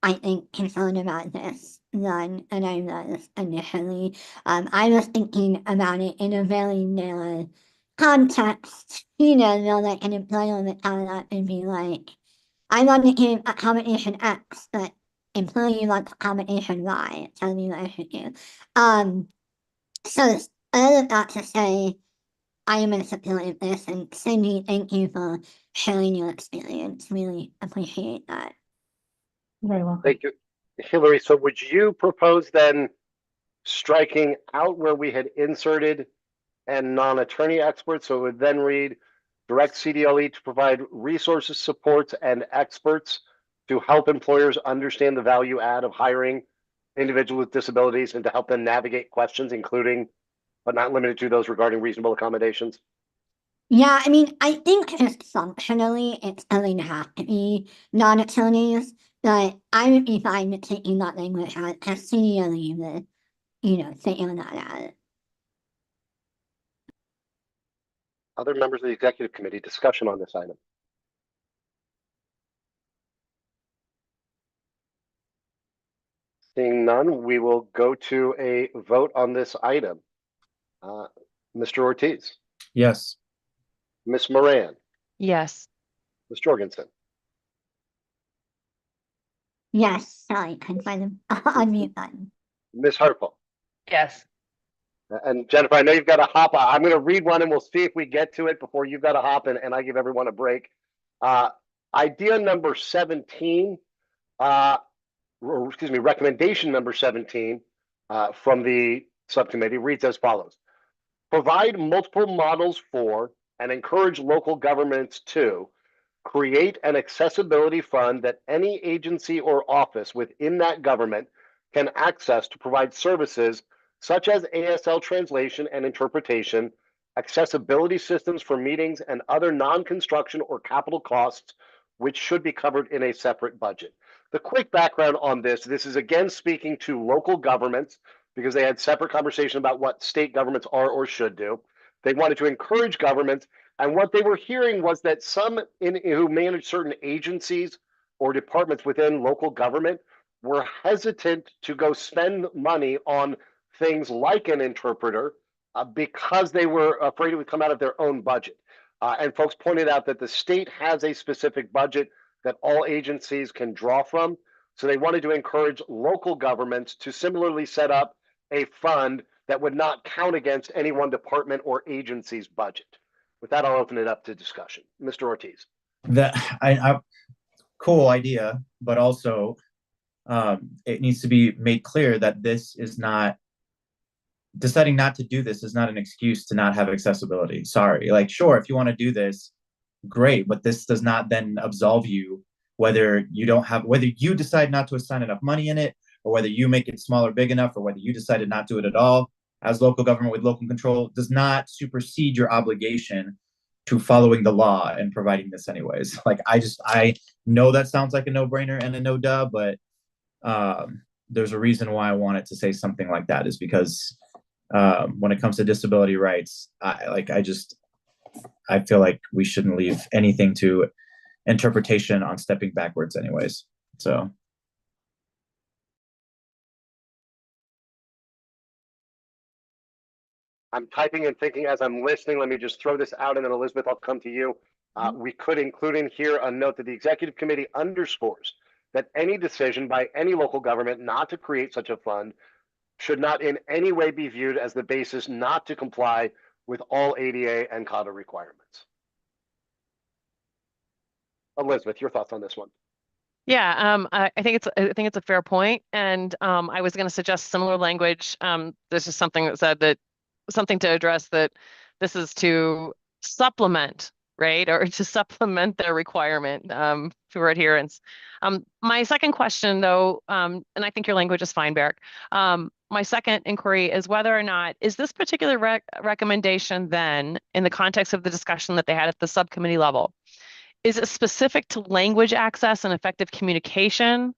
I think, concerned about this than I was initially. I was thinking about it in a very narrow context, you know, like an employer would tell that and be like, I want to give accommodation X, but employee wants accommodation Y, tell me what I should do. So all of that to say, I am in support of this, and Cindy, thank you for sharing your experience. Really appreciate that. Very welcome. Thank you, Hillary. So would you propose then striking out where we had inserted and non-attorney experts? So it would then read, direct CDLE to provide resources, supports, and experts to help employers understand the value add of hiring individuals with disabilities and to help them navigate questions, including, but not limited to, those regarding reasonable accommodations? Yeah, I mean, I think just functionally, it's going to have to be non-attorneys, but I would be fine with taking that language out as CDLE would, you know, figure that out. Other members of the executive committee, discussion on this item. Seeing none, we will go to a vote on this item. Mr. Ortiz, Yes. Ms. Moran, Yes. Ms. Jorgensen, Yes, sorry, couldn't find the unmute button. Ms. Hartwell, Yes. and Jennifer, I know you've got to hop. I'm going to read one and we'll see if we get to it before you've got to hop and I give everyone a break. Idea number 17, or excuse me, recommendation number 17 from the subcommittee reads as follows. Provide multiple models for and encourage local governments to create an accessibility fund that any agency or office within that government can access to provide services such as ASL translation and interpretation, accessibility systems for meetings, and other non-construction or capital costs, which should be covered in a separate budget. The quick background on this is again speaking to local governments because they had separate conversation about what state governments are or should do. They wanted to encourage governments, and what they were hearing was that some who manage certain agencies or departments within local government were hesitant to go spend money on things like an interpreter because they were afraid it would come out of their own budget. And folks pointed out that the state has a specific budget that all agencies can draw from. So they wanted to encourage local governments to similarly set up a fund that would not count against any one department or agency's budget. With that, I'll open it up to discussion. Mr. Ortiz. Cool idea, but also it needs to be made clear that this is not, deciding not to do this is not an excuse to not have accessibility. Sorry, like, sure, if you want to do this, great, but this does not then absolve you whether you decide not to assign enough money in it, or whether you make it small or big enough, or whether you decided not to do it at all. As local government with local control does not supersede your obligation to following the law and providing this anyways. Like, I know that sounds like a no-brainer and a no-duh, but there's a reason why I wanted to say something like that, is because when it comes to disability rights, I feel like we shouldn't leave anything to interpretation on stepping backwards anyways. So. I'm typing and thinking as I'm listening. Let me just throw this out, and then Elizabeth, I'll come to you. We could include in here a note that the executive committee underscores that any decision by any local government not to create such a fund should not in any way be viewed as the basis not to comply with all ADA and CADA requirements. Elizabeth, your thoughts on this one? Yeah, I think it's a fair point, and I was going to suggest similar language. This is something that said that something to address that this is to supplement, right, or to supplement their requirement for adherence. My second question, though, and I think your language is fine, Beric. My second inquiry is whether or not is this particular recommendation then, in the context of the discussion that they had at the subcommittee level, is it specific to language access and effective communication?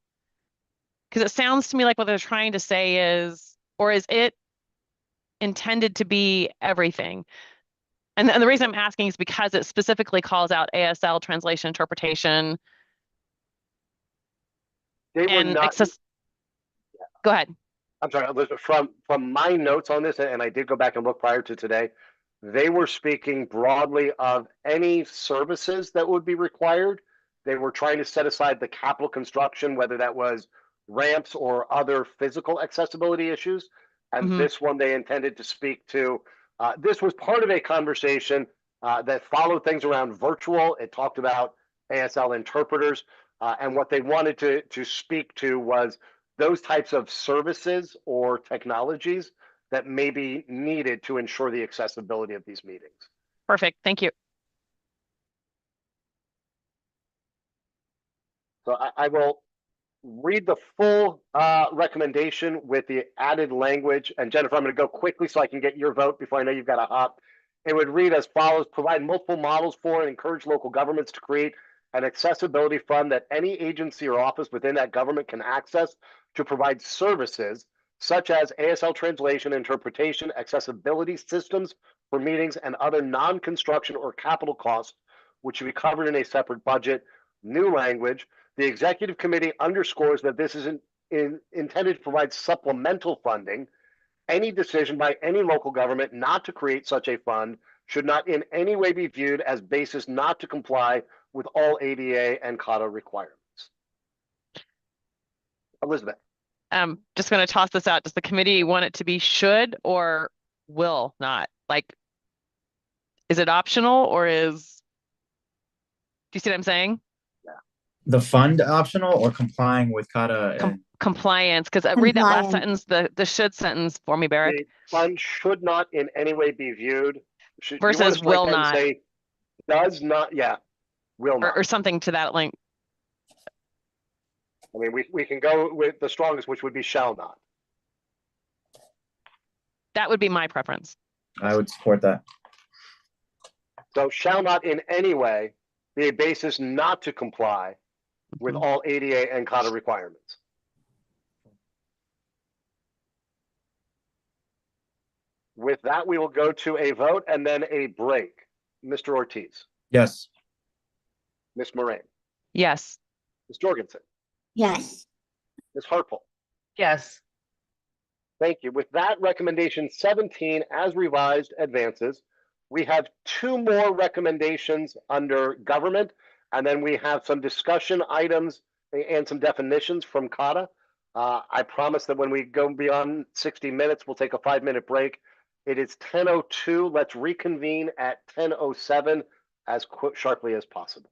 Because it sounds to me like what they're trying to say is, or is it intended to be everything? And the reason I'm asking is because it specifically calls out ASL translation interpretation. They were and not. access. Go ahead. I'm sorry, Elizabeth, from my notes on this, and I did go back and look prior to today, they were speaking broadly of any services that would be required. They were trying to set aside the capital construction, whether that was ramps or other physical accessibility issues. And this one they intended to speak to. This was part of a conversation that followed things around virtual. It talked about ASL interpreters, and what they wanted to speak to was those types of services or technologies that may be needed to ensure the accessibility of these meetings. Perfect. Thank you. So I will read the full recommendation with the added language. And Jennifer, I'm going to go quickly so I can get your vote before I know you've got to hop. It would read as follows: provide multiple models for and encourage local governments to create an accessibility fund that any agency or office within that government can access to provide services such as ASL translation, interpretation, accessibility systems for meetings, and other non-construction or capital costs, which should be covered in a separate budget. New language: the executive committee underscores that this is intended to provide supplemental funding. Any decision by any local government not to create such a fund should not in any way be viewed as basis not to comply with all ADA and CADA requirements. Elizabeth. Just going to toss this out. Does the committee want it to be should or will not? Like, is it optional or is you see what I'm saying? The fund optional or complying with CATA and Compliance, because read that last Compliance. sentence, the should sentence for me, Barrick, The fund should not in any way be viewed. You want to versus strike will that and not, say, does not, yeah, will or not. something to that link. I mean, we can go with the strongest, which would be shall not. That would be my preference. I would support that. So shall not in any way be a basis not to comply with Mhm. all ADA and CATA requirements. With that, we will go to a vote and then a break. Mr. Ortiz, Yes. Ms. Moran, Yes. Ms. Jorgensen, Yes. Ms. Hartful. Yes. Thank you. With that, recommendation 17 as revised advances. We have two more recommendations under government, and then we have some discussion items and some definitions from CATA. I promise that when we go beyond 60 minutes, we'll take a 5-minute break. It is 10:02. Let's reconvene at 10:07 as sharply as possible.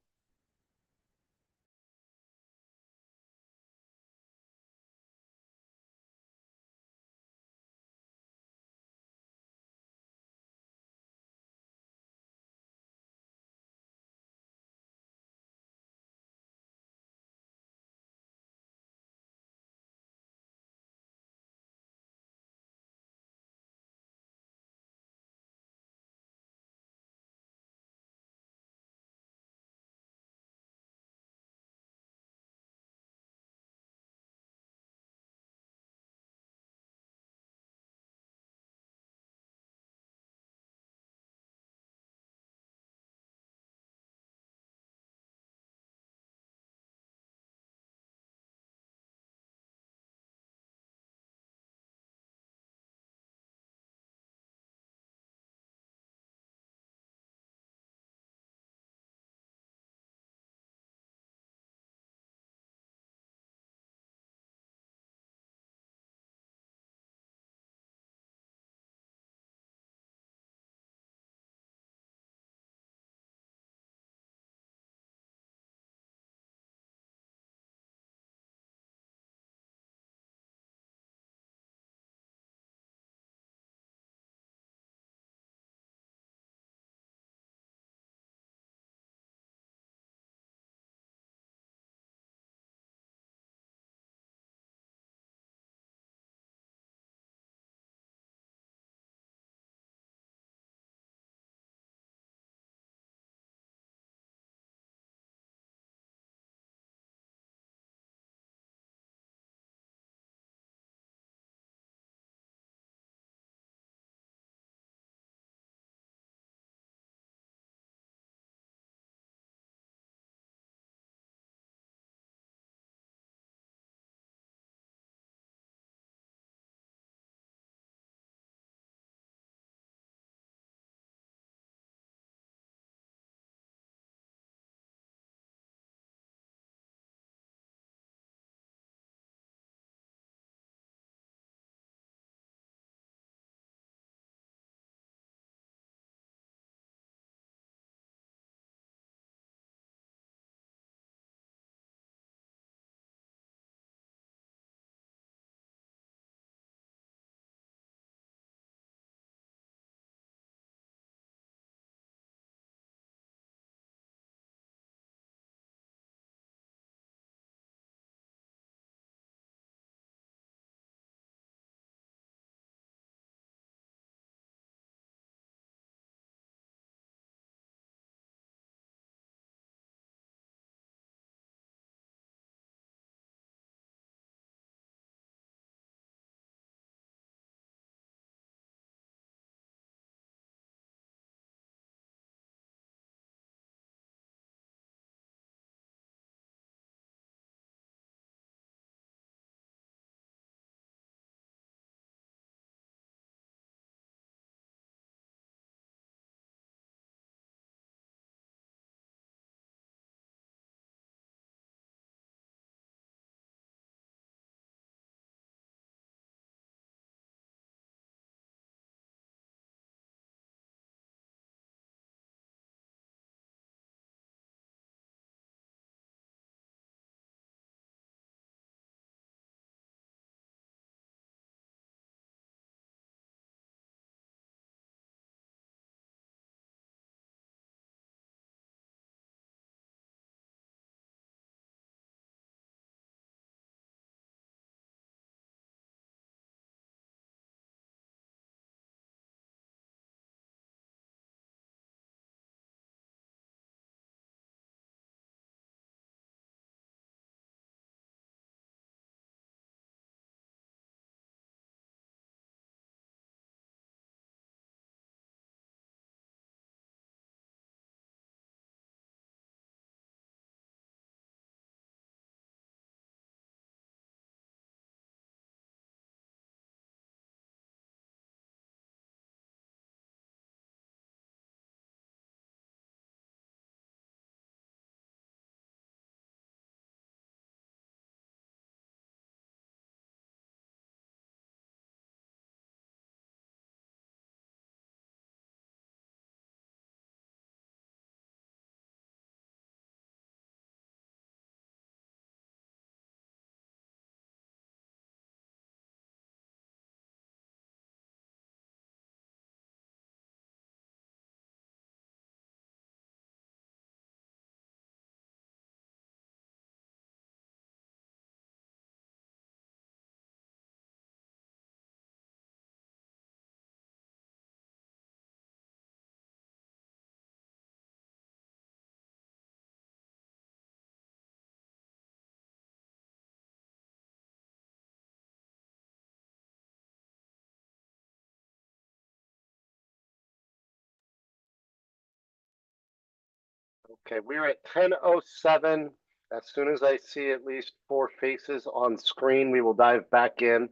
Okay, we're at 10:07. As soon as I see at least 4 faces on screen, we will dive back in.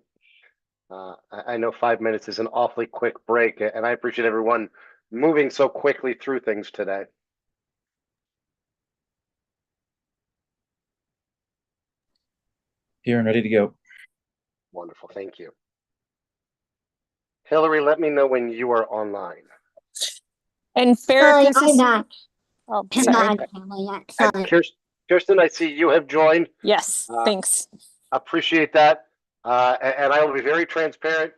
I know 5 minutes is an awfully quick break, and I appreciate everyone moving so quickly through things today. Here and ready to go. Wonderful, thank you. Hillary, let me know when you are online. And Sorry, Barrick, this I'm is, not. oh, I'm sorry. not family yet. And Sorry. Kirsten, I see you have joined. Yes, Uh, thanks. Appreciate that. And I will be very transparent.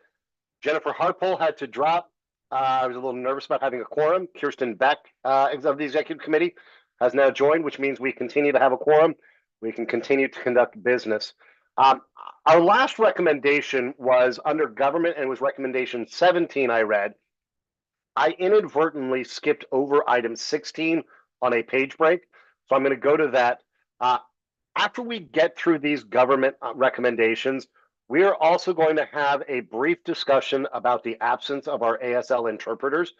Jennifer Harpole had to drop. I was a little nervous about having a quorum. Kirsten Beck of the executive committee has now joined, which means we continue to have a quorum. We can continue to conduct business. Our last recommendation was under government and it was recommendation 17 I read. I inadvertently skipped over item 16 on a page break. So I'm going to go to that. After we get through these government recommendations, we are also going to have a brief discussion about the absence of our ASL interpreters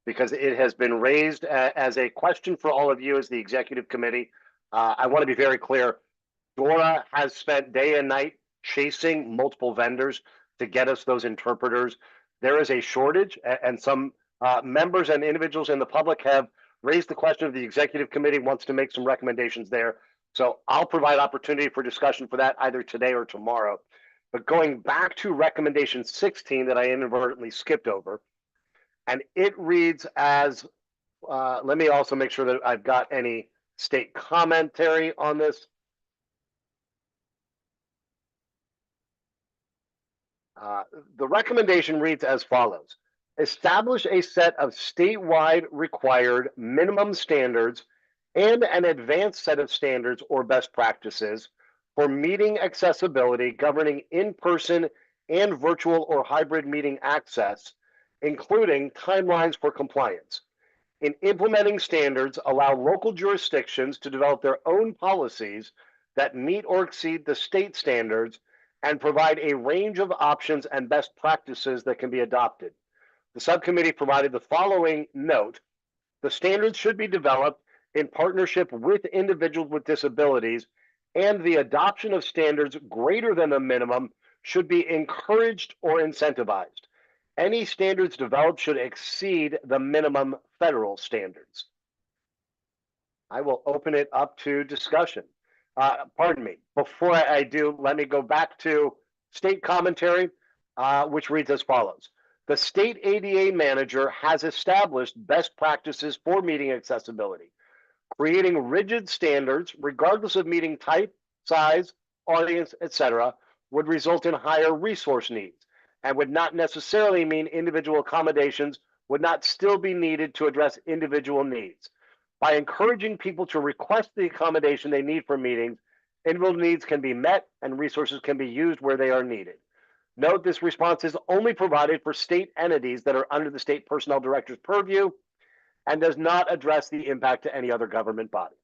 because it has been raised as a question for all of you as the executive committee. I want to be very clear. Dora has spent day and night chasing multiple vendors to get us those interpreters. There is a shortage, and some members and individuals in the public have raised the question of the executive committee wants to make some recommendations there. So I'll provide opportunity for discussion for that either today or tomorrow. But going back to recommendation 16 that I inadvertently skipped over, and it reads as, let me also make sure that I've got any state commentary on this. The recommendation reads as follows. Establish a set of statewide required minimum standards and an advanced set of standards or best practices for meeting accessibility governing in-person and virtual or hybrid meeting access, including timelines for compliance. In implementing standards, allow local jurisdictions to develop their own policies that meet or exceed the state standards and provide a range of options and best practices that can be adopted. The subcommittee provided the following note. The standards should be developed in partnership with individuals with disabilities, and the adoption of standards greater than the minimum should be encouraged or incentivized. Any standards developed should exceed the minimum federal standards. I will open it up to discussion. Pardon me, before I do, let me go back to state commentary, which reads as follows. The state ADA manager has established best practices for meeting accessibility. Creating rigid standards, regardless of meeting type, size, audience, etc., would result in higher resource needs and would not necessarily mean individual accommodations would not still be needed to address individual needs. By encouraging people to request the accommodation they need for meetings, individual needs can be met and resources can be used where they are needed. Note this response is only provided for state entities that are under the state personnel director's purview and does not address the impact to any other government body.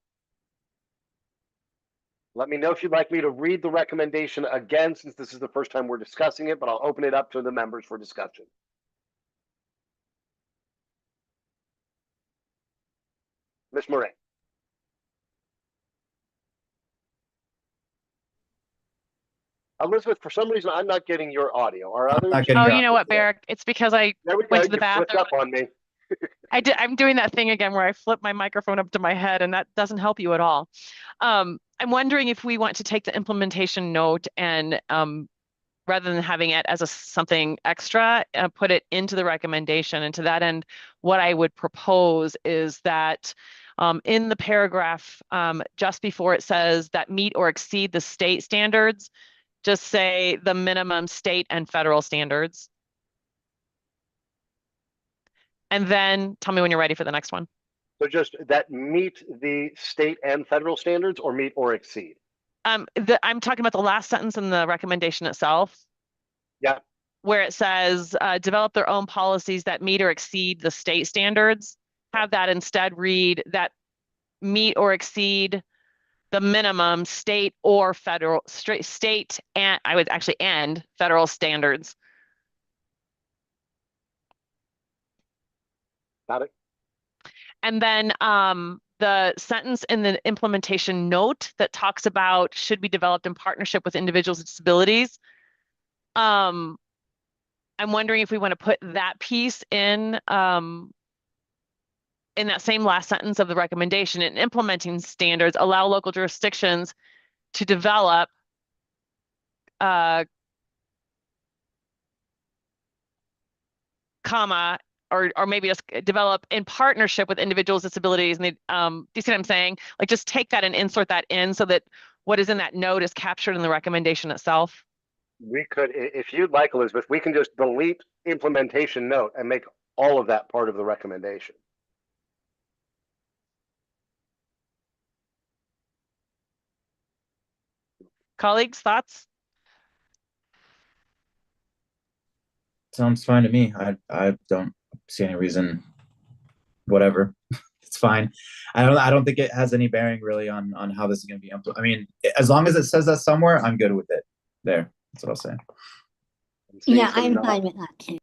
Let me know if you'd like me to read the recommendation again, since this is the first time we're discussing it, but I'll open it up to the members for discussion. Ms. Murray. Elizabeth, for some reason, I'm not getting your audio. Are others? Not getting Oh, your you know audio. what, Barrick? It's because I There we go. went to the You flipped bathroom. up on me. I'm doing that thing again where I flip my microphone up to my head, and that doesn't help you at all. I'm wondering if we want to take the implementation note and rather than having it as something extra, put it into the recommendation. And to that end, what I would propose is that in the paragraph just before it says that meet or exceed the state standards, just say the minimum state and federal standards. And then tell me when you're ready for the next one. So just that meet the state and federal standards or meet or exceed? I'm talking about the last sentence in the recommendation itself. Yeah. Where it says develop their own policies that meet or exceed the state standards. Have that instead read that meet or exceed the minimum state or federal state and I would actually and federal standards. Got it. And then the sentence in the implementation note that talks about should be developed in partnership with individuals with disabilities. I'm wondering if we want to put that piece in that same last sentence of the recommendation. In implementing standards, allow local jurisdictions to develop comma, or maybe just develop in partnership with individuals with disabilities. And they, do you see what I'm saying? Like, just take that and insert that in so that what is in that note is captured in the recommendation itself. We could, if you'd like, Elizabeth, we can just delete implementation note and make all of that part of the recommendation. Colleagues, thoughts? Sounds fine to me. I don't see any reason. Whatever, it's fine. I don't think it has any bearing really on how this is going to be implemented. I mean, as long as it says that somewhere, I'm good with it. There, that's what I'll say. Yeah, I'm fine with that too.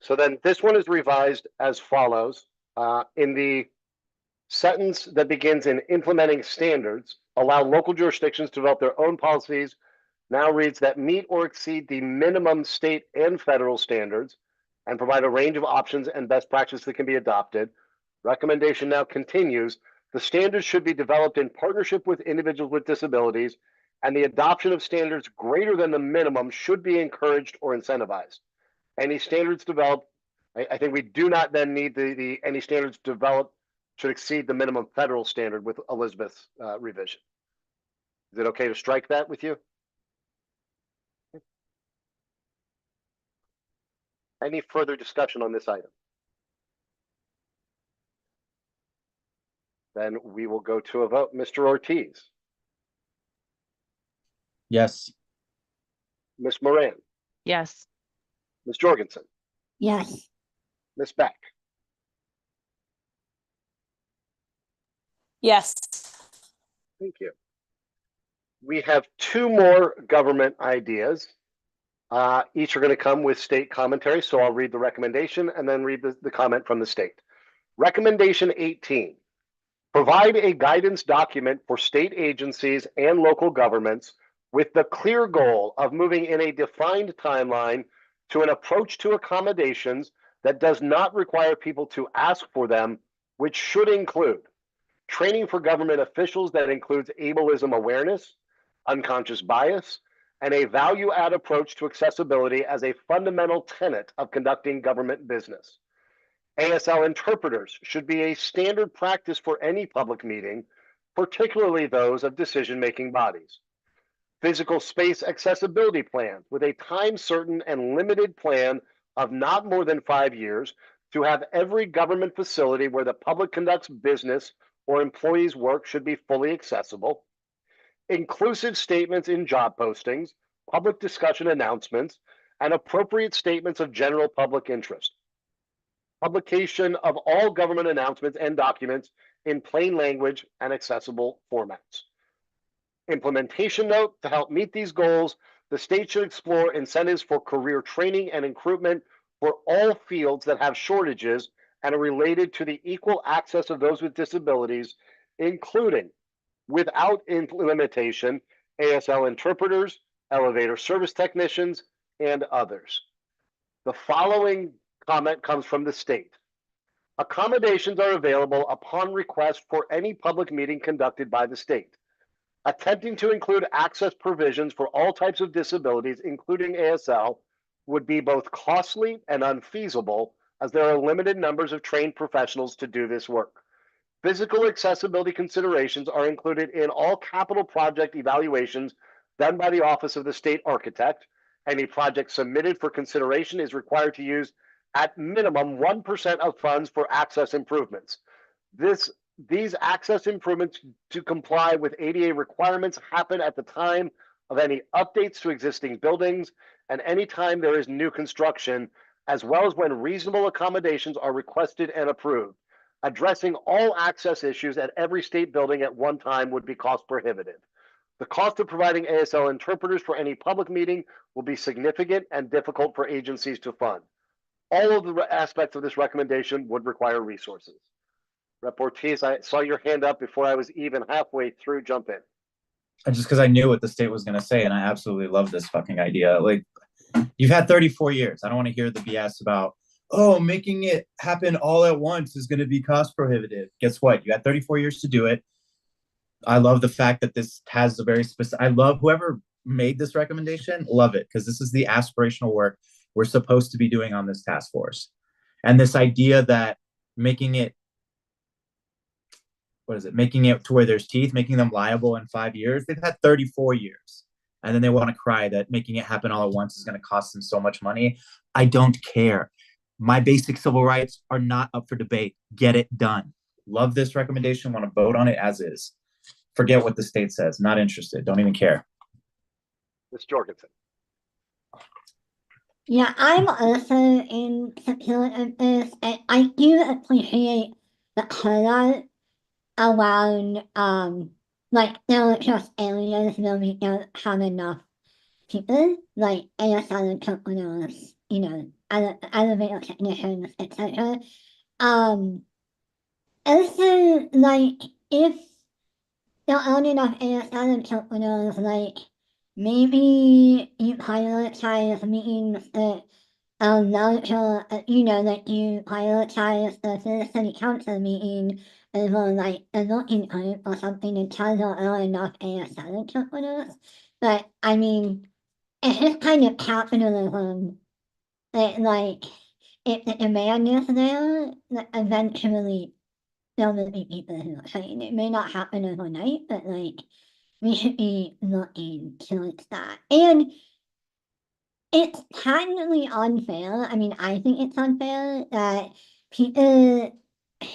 So then this one is revised as follows. In the sentence that begins in implementing standards, allow local jurisdictions to develop their own policies, now reads that meet or exceed the minimum state and federal standards and provide a range of options and best practices that can be adopted. Recommendation now continues. The standards should be developed in partnership with individuals with disabilities, and the adoption of standards greater than the minimum should be encouraged or incentivized. Any standards developed, I think we do not then need the any standards developed should exceed the minimum federal standard with Elizabeth's revision. Is it okay to strike that with you? Any further discussion on this item? Then we will go to a vote. Mr. Ortiz, Yes. Ms. Moran, Yes. Ms. Jorgensen, Yes. Ms. Beck, Yes. thank you. We have two more government ideas. Each are going to come with state commentary, so I'll read the recommendation and then read the comment from the state. Recommendation 18, provide a guidance document for state agencies and local governments with the clear goal of moving in a defined timeline to an approach to accommodations that does not require people to ask for them, which should include training for government officials that includes ableism awareness, unconscious bias, and a value-add approach to accessibility as a fundamental tenet of conducting government business. ASL interpreters should be a standard practice for any public meeting, particularly those of decision-making bodies. Physical space accessibility plans with a time-certain and limited plan of not more than 5 years to have every government facility where the public conducts business or employees work should be fully accessible. Inclusive statements in job postings, public discussion announcements, and appropriate statements of general public interest. Publication of all government announcements and documents in plain language and accessible formats. Implementation note, to help meet these goals, the state should explore incentives for career training and recruitment for all fields that have shortages and are related to the equal access of those with disabilities, including, without limitation, ASL interpreters, elevator service technicians, and others. The following comment comes from the state. Accommodations are available upon request for any public meeting conducted by the state. Attempting to include access provisions for all types of disabilities, including ASL, would be both costly and unfeasible, as there are limited numbers of trained professionals to do this work. Physical accessibility considerations are included in all capital project evaluations done by the Office of the State Architect. Any project submitted for consideration is required to use at minimum 1% of funds for access improvements. These access improvements to comply with ADA requirements happen at the time of any updates to existing buildings and any time there is new construction, as well as when reasonable accommodations are requested and approved. Addressing all access issues at every state building at one time would be cost prohibitive. The cost of providing ASL interpreters for any public meeting will be significant and difficult for agencies to fund. all of the aspects of this recommendation would require resources. Rep. Ortiz, I saw your hand up before I was even halfway through. Jump in. And just because I knew what the state was going to say, and I absolutely love this fucking idea. Like, you've had 34 years. I don't want to hear the BS about, oh, making it happen all at once is going to be cost prohibitive. Guess what? You had 34 years to do it. I love the fact that this has a very specific, I love whoever made this recommendation, love it, because this is the aspirational work we're supposed to be doing on this task force. And this idea that making it, making it to where there's teeth, making them liable in 5 years. They've had 34 years. And then they want to cry that making it happen all at once is going to cost them so much money. I don't care. My basic civil rights are not up for debate. Get it done. Love this recommendation. Want to vote on it as is. Forget what the state says. Not interested. Don't even care. Ms. Jorgensen. Yeah, I'm also in support of this, and I do appreciate the call around like there are just areas where we don't have enough people, like ASL entrepreneurs, you know, elevator technicians, etc. Also, like if there aren't enough ASL entrepreneurs, like maybe you prioritize meetings that are larger, you know, like you prioritize the city council meeting over like a working group or something until there are enough ASL entrepreneurs. But I mean, it's just kind of capitalism that like if the demand is there, like, eventually there will be people who are saying it may not happen overnight, but like we should be looking towards that. And it's patently unfair. I mean, I think it's unfair that people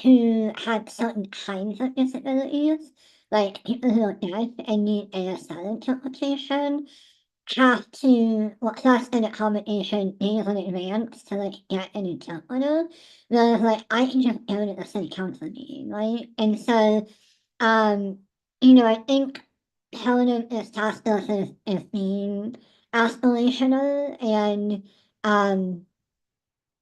who have certain kinds of disabilities, like people who are deaf and need ASL interpretation, have to request an accommodation days in advance to like get an interpreter. Whereas like I can just go to the city council meeting, right? And so you know, I think part of this task force is being aspirational and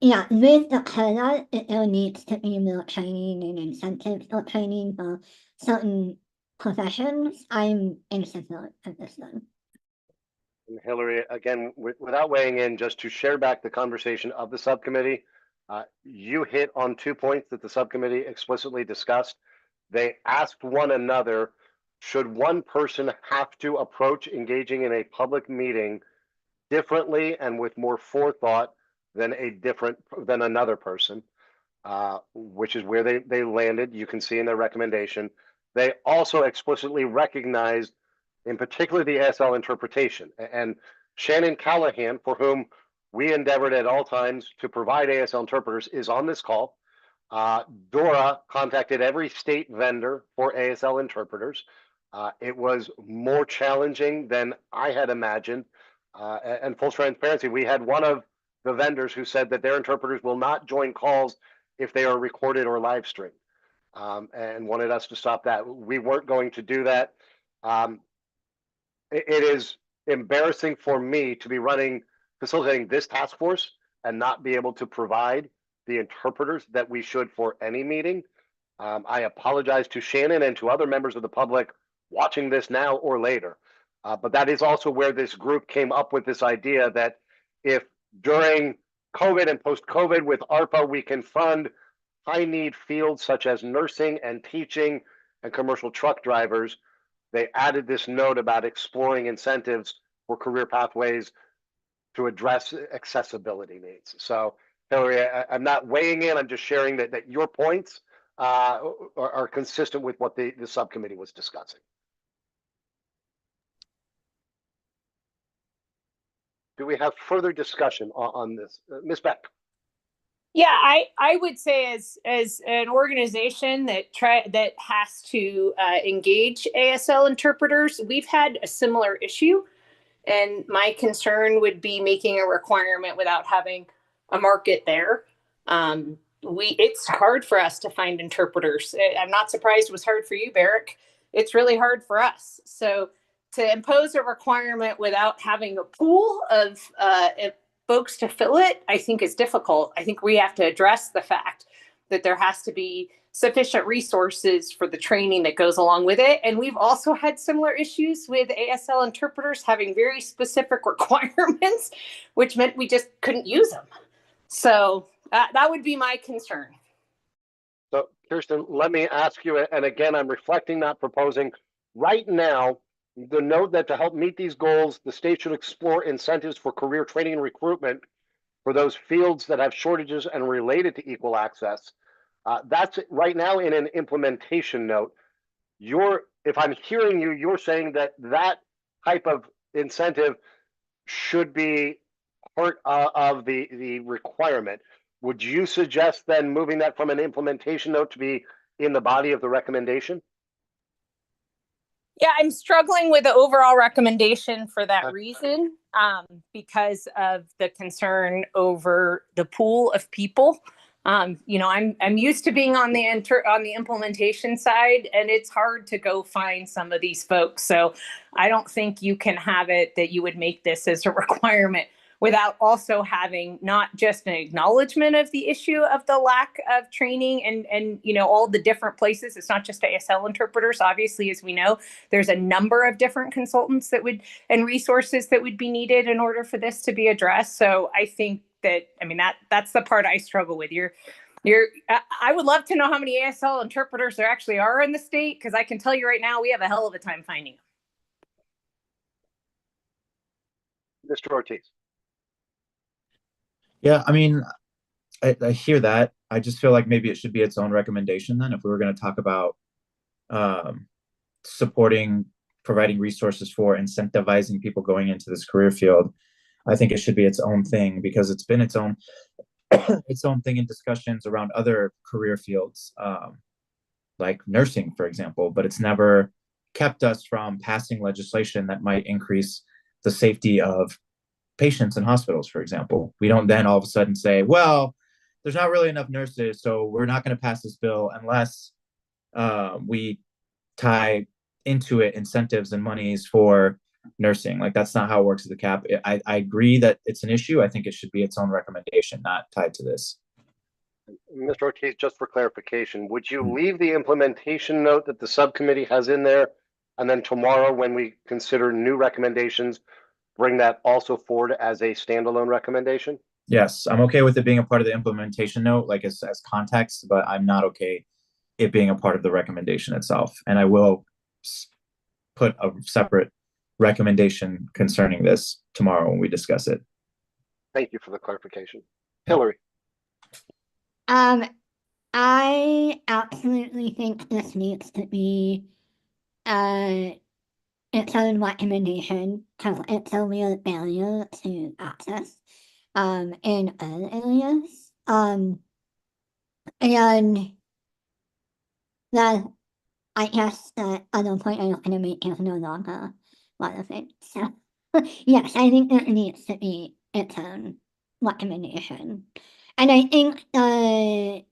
yeah, with the call there needs to be more training and incentives for training for certain professions. I'm in support of this one. And Hillary, again, without weighing in, just to share back the conversation of the subcommittee, you hit on 2 points that the subcommittee explicitly discussed. They asked one another, should one person have to approach engaging in a public meeting differently and with more forethought than another person, which is where they landed. You can see in their recommendation. They also explicitly recognized, in particular, the ASL interpretation. And Shannon Callahan, for whom we endeavored at all times to provide ASL interpreters, is on this call. Dora contacted every state vendor for ASL interpreters. It was more challenging than I had imagined. And full transparency, we had one of the vendors who said that their interpreters will not join calls if they are recorded or live streamed, and wanted us to stop that. We weren't going to do that. It is embarrassing for me to be facilitating this task force and not be able to provide the interpreters that we should for any meeting. I apologize to Shannon and to other members of the public watching this now or later. But that is also where this group came up with this idea that if during COVID and post-COVID with ARPA, we can fund high-need fields such as nursing and teaching and commercial truck drivers, they added this note about exploring incentives for career pathways to address accessibility needs. So, Hillary, I'm not weighing in, I'm just sharing that your points are consistent with what the subcommittee was discussing. Do we have further discussion on this? Ms. Beck? Yeah, I would say as an organization that has to engage ASL interpreters, we've had a similar issue, and my concern would be making a requirement without having a market there. It's hard for us to find interpreters. I'm not surprised it was hard for you, Barrick. It's really hard for us. So to impose a requirement without having a pool of folks to fill it, I think is difficult. I think we have to address the fact that there has to be sufficient resources for the training that goes along with it. And we've also had similar issues with ASL interpreters having very specific requirements, which meant we just couldn't use them. So that would be my concern. So Kirsten, let me ask you, and again, I'm reflecting, not proposing. Right now, the note that to help meet these goals, the state should explore incentives for career training and recruitment for those fields that have shortages and related to equal access. That's right now in an implementation note. If I'm hearing you, you're saying that that type of incentive should be part of the requirement. Would you suggest then moving that from an implementation note to be in the body of the recommendation? Yeah, I'm struggling with the overall recommendation for that reason, because of the concern over the pool of people. I'm used to being on the implementation side, and it's hard to go find some of these folks. So I don't think you can have it that you would make this as a requirement without also having not just an acknowledgement of the issue of the lack of training and all the different places. It's not just ASL interpreters. Obviously, as we know, there's a number of different consultants and resources that would be needed in order for this to be addressed. So I think that's the part I struggle with. I would love to know how many ASL interpreters there actually are in the state, because I can tell you right now, we have a hell of a time finding them. Mr. Ortiz. Yeah, I mean, I hear that. I just feel like maybe it should be its own recommendation then, if we were going to talk about supporting, providing resources for incentivizing people going into this career field. I think it should be its own thing, because it's been its own thing in discussions around other career fields, like nursing, for example, but it's never kept us from passing legislation that might increase the safety of patients in hospitals, for example. We don't then all of a sudden say, well, there's not really enough nurses, so we're not going to pass this bill unless we tie into it incentives and monies for nursing. Like, that's not how it works at the cap. I agree that it's an issue. I think it should be its own recommendation, not tied to this. Mr. Ortiz, just for clarification, would you leave the implementation note that the subcommittee has in there, and then tomorrow when we consider new recommendations, bring that also forward as a standalone recommendation? Yes, I'm okay with it being a part of the implementation note, like as context, but I'm not okay it being a part of the recommendation itself. And I will put a separate recommendation concerning this tomorrow when we discuss it. Thank you for the clarification. Hillary. I absolutely think this needs to be its own recommendation, because it's a real barrier to access in all areas. And that, I guess the other point I was going to make is no longer relevant. So yes, I think it needs to be its own recommendation. And I think the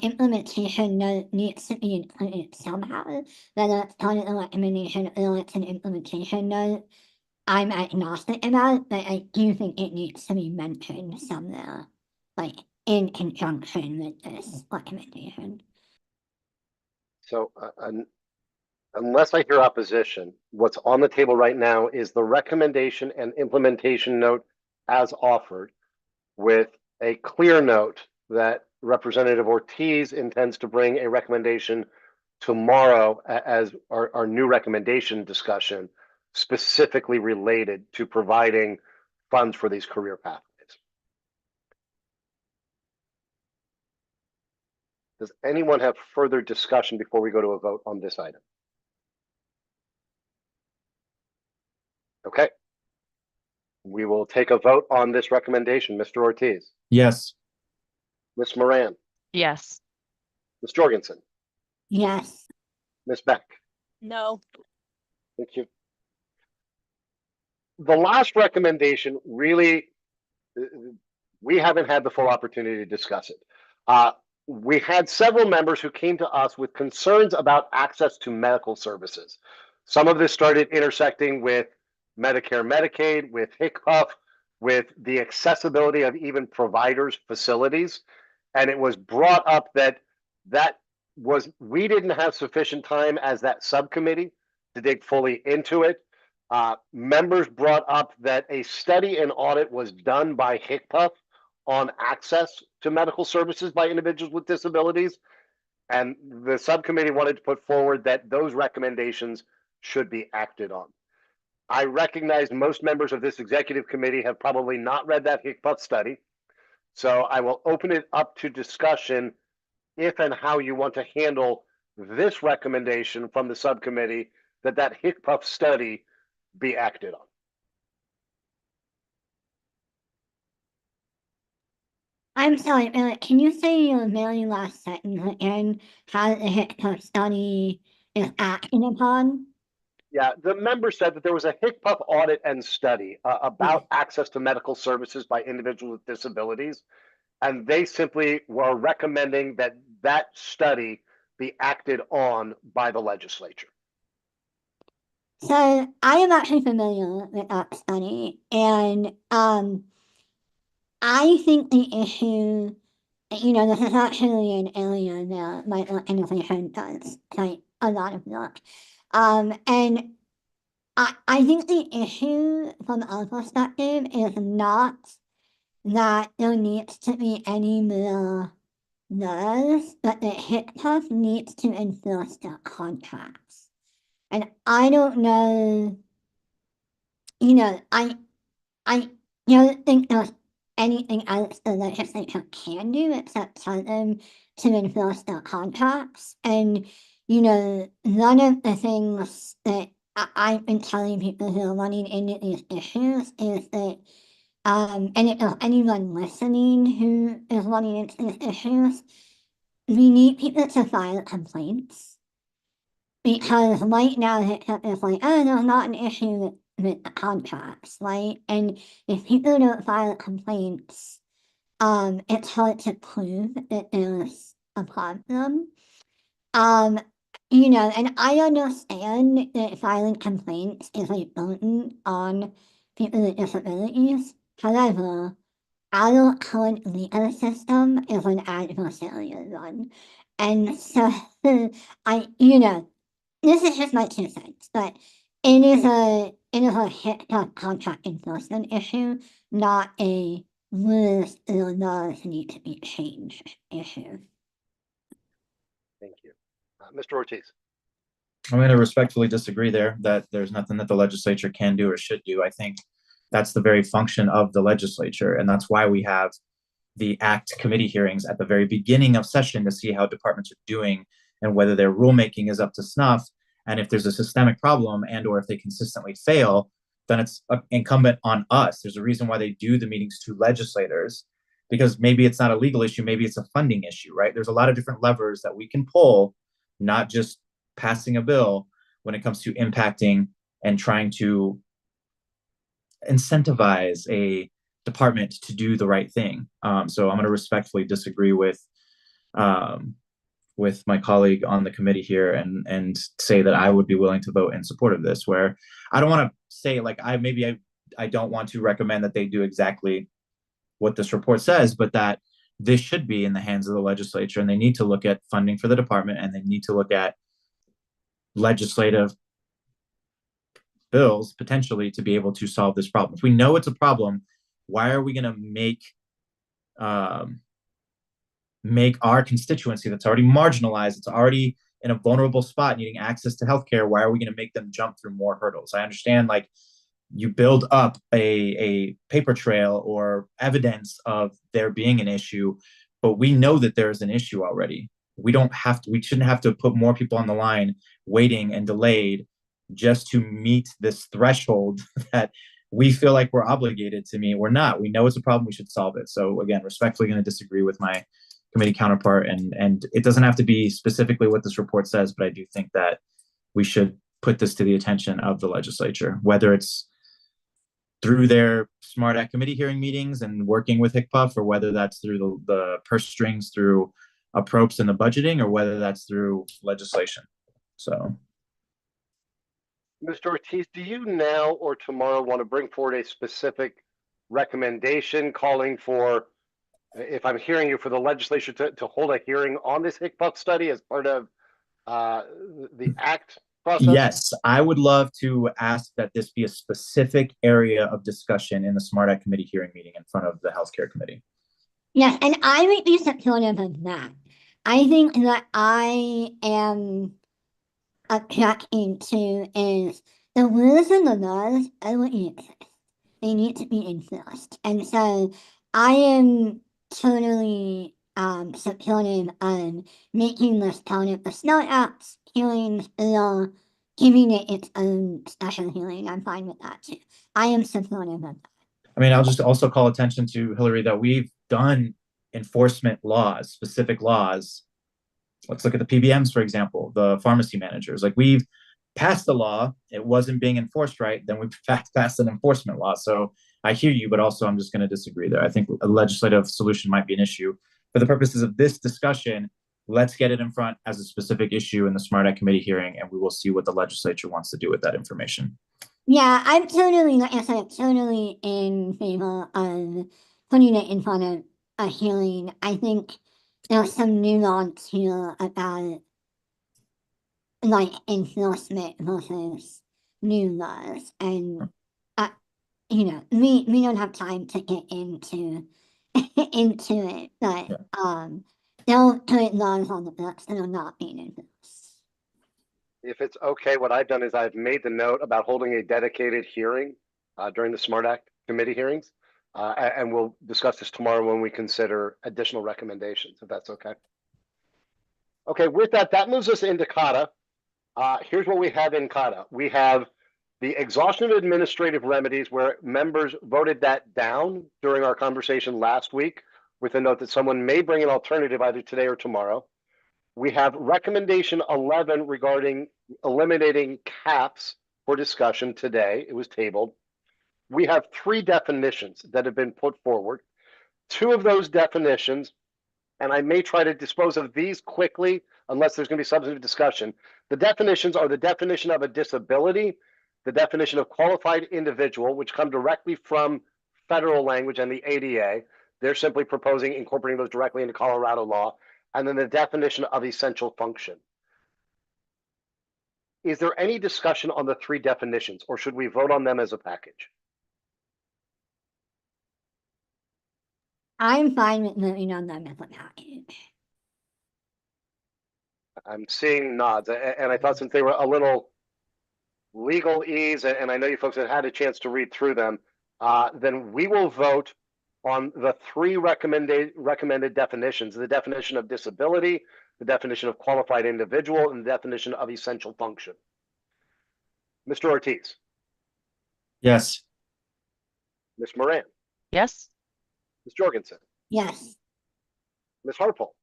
implementation note needs to be included somehow, whether it's part of the recommendation or it's an implementation note. I'm agnostic about, but I do think it needs to be mentioned somewhere, like in conjunction with this recommendation. So unless I hear opposition, what's on the table right now is the recommendation and implementation note as offered, with a clear note that Representative Ortiz intends to bring a recommendation tomorrow as our new recommendation discussion, specifically related to providing funds for these career pathways. Does anyone have further discussion before we go to a vote on this item? Okay. We will take a vote on this recommendation. Mr. Ortiz. Yes. Ms. Moran. Yes. Ms. Jorgensen. Yes. Ms. Beck. No. Thank you. The last recommendation, really, we haven't had the full opportunity to discuss it. We had several members who came to us with concerns about access to medical services. Some of this started intersecting with Medicare, Medicaid, with HCPF, with the accessibility of even providers' facilities. And it was brought up that we didn't have sufficient time as that subcommittee to dig fully into it. Members brought up that a study and audit was done by HCPF on access to medical services by individuals with disabilities. And the subcommittee wanted to put forward that those recommendations should be acted on. I recognize most members of this executive committee have probably not read that HCPF study. So I will open it up to discussion if and how you want to handle this recommendation from the subcommittee that HCPF study be acted on. I'm sorry, can you say your very last sentence again? How the HCPF study is acted upon? Yeah, the member said that there was a HCPF audit and study about access to medical services by individuals with disabilities. And they simply were recommending that study be acted on by the legislature. So I am actually familiar with that study, and I think the issue, this is actually an area that my organization does quite a lot of work. And I think the issue from our perspective is not that there needs to be any more laws, but that HCPF needs to enforce their contracts. And I don't know, I don't think there's anything else the legislature can do except tell them to enforce their contracts. And, one of the things that I've been telling people who are running into these issues is that, and if there's anyone listening who is running into these issues, we need people to file complaints. Because right now it's like, oh, there's not an issue with the contracts, right? And if people don't file complaints, it's hard to prove that there's a problem. And I understand that filing complaints is a burden on people with disabilities. However, our current legal system is an adversarial one. And so this is just my 2 cents, but it is a HCPF contract enforcement issue, not a rules or laws need to be changed issue. Thank you. Mr. Ortiz. I'm going to respectfully disagree there that there's nothing that the legislature can do or should do. I think that's the very function of the legislature. And that's why we have the ACT committee hearings at the very beginning of session to see how departments are doing and whether their rulemaking is up to snuff. And if there's a systemic problem and or if they consistently fail, then it's incumbent on us. There's a reason why they do the meetings to legislators, because maybe it's not a legal issue, maybe it's a funding issue, right? There's a lot of different levers that we can pull, not just passing a bill, when it comes to impacting and trying to incentivize a department to do the right thing. So I'm going to respectfully disagree with my colleague on the committee here and say that I would be willing to vote in support of this, where I don't want to say like I don't want to recommend that they do exactly what this report says, but that this should be in the hands of the legislature, and they need to look at funding for the department, and they need to look at legislative bills potentially to be able to solve this problem. If we know it's a problem, why are we going to make our constituency that's already marginalized, it's already in a vulnerable spot needing access to healthcare, why are we going to make them jump through more hurdles? I understand like you build up a paper trail or evidence of there being an issue, but we know that there's an issue already. We shouldn't have to put more people on the line waiting and delayed just to meet this threshold that we feel like we're obligated to meet. We're not. We know it's a problem. We should solve it. So again, respectfully going to disagree with my committee counterpart, and it doesn't have to be specifically what this report says, but I do think that we should put this to the attention of the legislature, whether it's through their SMART Act committee hearing meetings and working with HCPF, or whether that's through the purse strings through approps and the budgeting, or whether that's through legislation. So, Mr. Ortiz, do you now or tomorrow want to bring forward a specific recommendation calling for, if I'm hearing you, for the legislature to hold a hearing on this HICPUC study as part of the ACT process? Yes, I would love to ask that this be a specific area of discussion in the Smart Act Committee hearing meeting in front of the Healthcare Committee. Yes, and I would be supportive of that. I think that I am objecting to is the rules and the laws are what exist. They need to be enforced. And so I am totally supportive of making this part of the Smart Act hearings or giving it its own special hearing. I'm fine with that too. I am supportive of that. I mean, I'll just also call attention to Hillary that we've done enforcement laws, specific laws. Let's look at the PBMs, for example, the pharmacy managers. Like, we've passed the law, it wasn't being enforced right, then we passed an enforcement law. So I hear you, but also I'm just going to disagree there. I think a legislative solution might be an issue. For the purposes of this discussion, let's get it in front as a specific issue in the Smart Act Committee hearing, and we will see what the legislature wants to do with that information. Yeah, I'm totally, like I said, totally in favor of putting it in front of a hearing. I think there's some nuance here about like enforcement versus new laws, and you know, we don't have time to get into it, but don't put laws on the books that are not being enforced. If it's okay, what I've done is I've made the note about holding a dedicated hearing during the Smart Act Committee hearings, and we'll discuss this tomorrow when we consider additional recommendations, if that's okay. Okay, with that, that moves us into CADA. Here's what we have in CADA. We have the exhaustion of administrative remedies, where members voted that down during our conversation last week with a note that someone may bring an alternative either today or tomorrow. We have recommendation 11 regarding eliminating caps for discussion today. It was tabled. We have 3 definitions that have been put forward. 2 of those definitions, and I may try to dispose of these quickly unless there's going to be substantive discussion. The definitions are the definition of a disability, the definition of qualified individual, which come directly from federal language and the ADA. They're simply proposing incorporating those directly into Colorado law. And then the definition of essential function. Is there any discussion on the 3 definitions, or should we vote on them as a package? I'm fine with voting on them as a package. I'm seeing nods, and I thought since they were a little legalese, and I know you folks have had a chance to read through them, then we will vote on the 3 recommended definitions: the definition of disability, the definition of qualified individual, and the definition of essential function. Mr. Ortiz. Yes. Ms. Moran. Yes. Ms. Jorgensen. Yes. Ms. Harpole.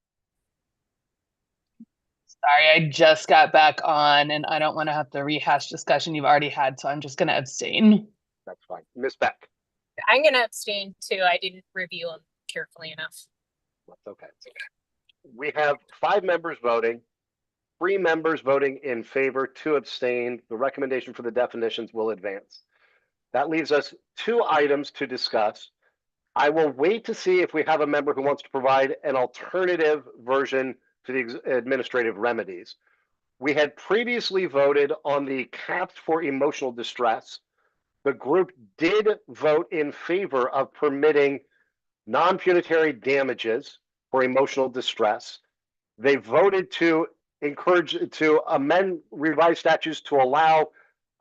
Sorry, I just got back on and I don't want to have to rehash discussion you've already had, so I'm just going to abstain. That's fine. Ms. Beck. I'm going to abstain too. I didn't review them carefully enough. That's okay. We have 5 members voting, 3 members voting in favor, 2 abstained. The recommendation for the definitions will advance. That leaves us 2 items to discuss. I will wait to see if we have a member who wants to provide an alternative version to the administrative remedies. We had previously voted on the caps for emotional distress. The group did vote in favor of permitting non-punitive damages for emotional distress. They voted to amend revised statutes to allow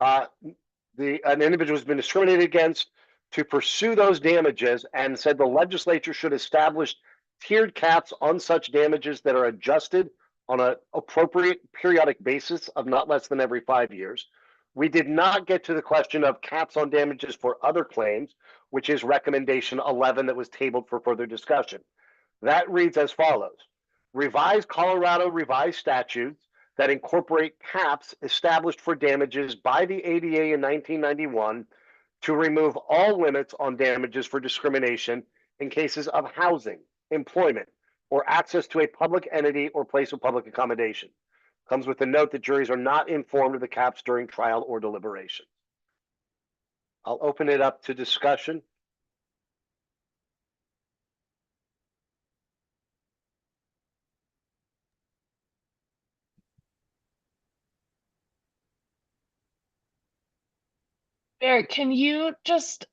an individual who's been discriminated against to pursue those damages, and said the legislature should establish tiered caps on such damages that are adjusted on an appropriate periodic basis of not less than every 5 years. We did not get to the question of caps on damages for other claims, which is recommendation 11 that was tabled for further discussion. That reads as follows: revise Colorado revised statutes that incorporate caps established for damages by the ADA in 1991 to remove all limits on damages for discrimination in cases of housing, employment, or access to a public entity or place of public accommodation. Comes with a note that juries are not informed of the caps during trial or deliberation. I'll open it up to discussion. Eric, can you just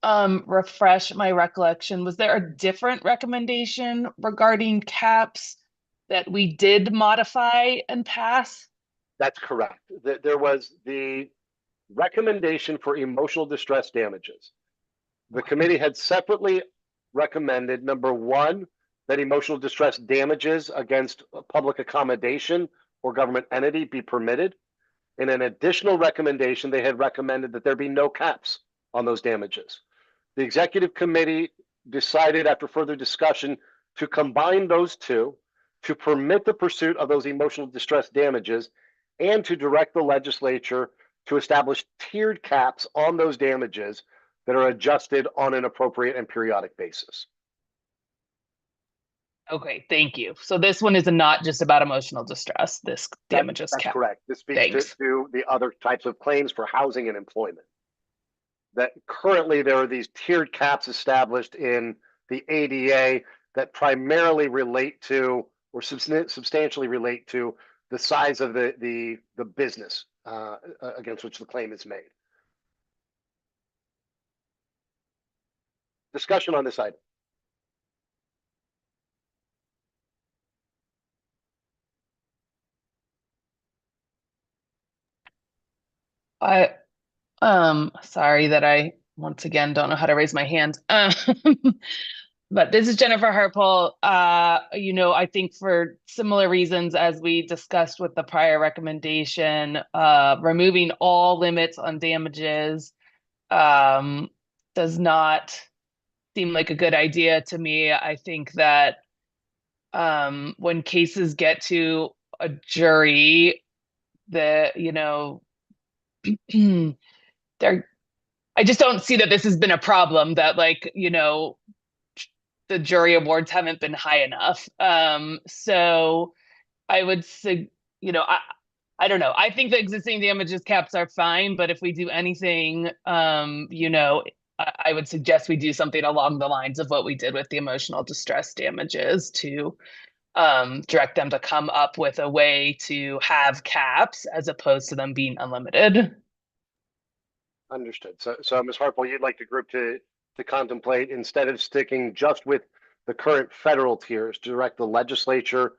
refresh my recollection? Was there a different recommendation regarding caps that we did modify and pass? That's correct. There was the recommendation for emotional distress damages. The committee had separately recommended, number one, that emotional distress damages against a public accommodation or government entity be permitted. In an additional recommendation, they had recommended that there be no caps on those damages. The executive committee decided after further discussion to combine those two to permit the pursuit of those emotional distress damages and to direct the legislature to establish tiered caps on those damages that are adjusted on an appropriate and periodic basis. Okay, thank you. So this one is not just about emotional distress, this damages That's cap. correct. This speaks to the other types of claims for housing and employment. That currently there are these tiered caps established in the ADA that primarily relate to or substantially relate to the size of the business against which the claim is made. Discussion on this item. Sorry that I once again don't know how to raise my hand. But this is Jennifer Harpole. I think for similar reasons as we discussed with the prior recommendation, removing all limits on damages does not seem like a good idea to me. I think that when cases get to a jury, I just don't see that this has been a problem that the jury awards haven't been high enough. So I would say, I don't know. I think the existing damages caps are fine, but if we do anything, I would suggest we do something along the lines of what we did with the emotional distress damages to direct them to come up with a way to have caps as opposed to them being unlimited. Understood. So Ms. Harpole, you'd like the group to contemplate, instead of sticking just with the current federal tiers, direct the legislature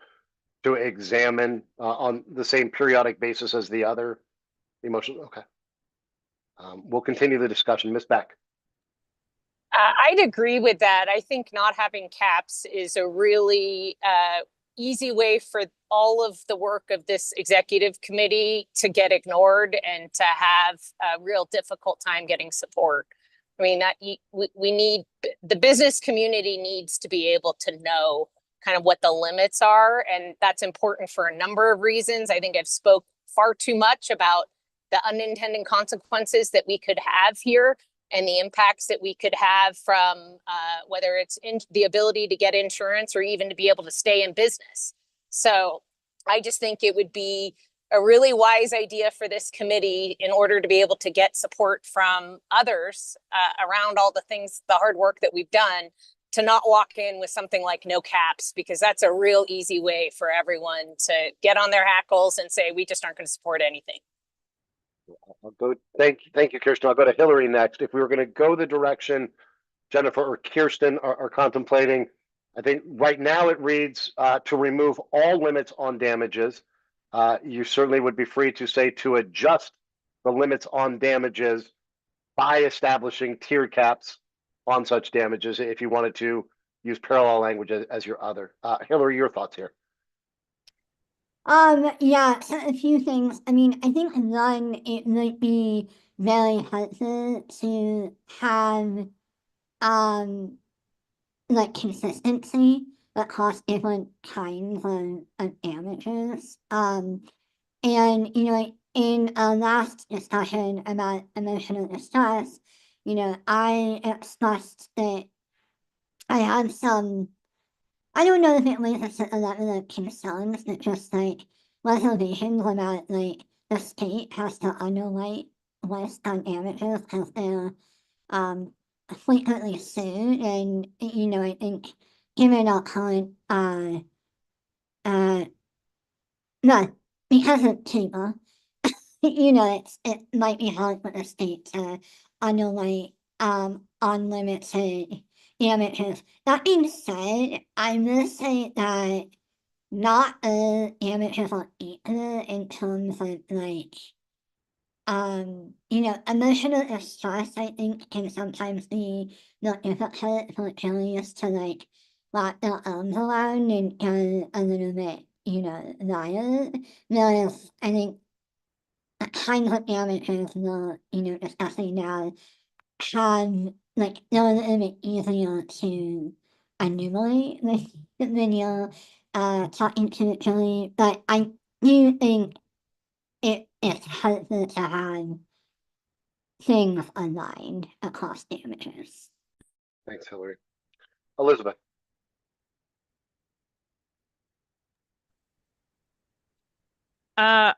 to examine on the same periodic basis as the other emotional. Okay. We'll continue the discussion. Ms. Beck. I'd agree with that. I think not having caps is a really easy way for all of the work of this executive committee to get ignored and to have a real difficult time getting support. I mean, we need, the business community needs to be able to know kind of what the limits are. And that's important for a number of reasons. I think I've spoke far too much about the unintended consequences that we could have here and the impacts that we could have from whether it's in the ability to get insurance or even to be able to stay in business. So I just think it would be a really wise idea for this committee, in order to be able to get support from others around all the things, the hard work that we've done, to not walk in with something like no caps, because that's a real easy way for everyone to get on their hackles and say, we just aren't going to support anything. I'll go. Thank you, Kirsten. I'll go to Hillary next. If we were going to go the direction Jennifer or Kirsten are contemplating, I think right now it reads to remove all limits on damages. You certainly would be free to say to adjust the limits on damages by establishing tiered caps on such damages if you wanted to use parallel language as your other. Hillary, your thoughts here. Yeah, so a few things. I mean, I think one, it would be very helpful to have like consistency across different kinds of damages. And in our last discussion about emotional distress, I expressed that I have some, I don't know if it was a level of concerns, but just like reservations about like the state has to underwrite list on damages because they're frequently sued, and I think given our current no, because of TIPA, it might be hard for the state to underlight unlimited damages. That being said, I must say that not all damages are equal in terms of like emotional distress, I think, can sometimes be not difficult for juries to like wrap their arms around and go a little bit, violent. Whereas I think the kinds of damages we're, discussing now have like they're a little bit easier to enumerate when you're talking to a jury. But I do think it's helpful to have things aligned across damages. Thanks, Hillary. Elizabeth. I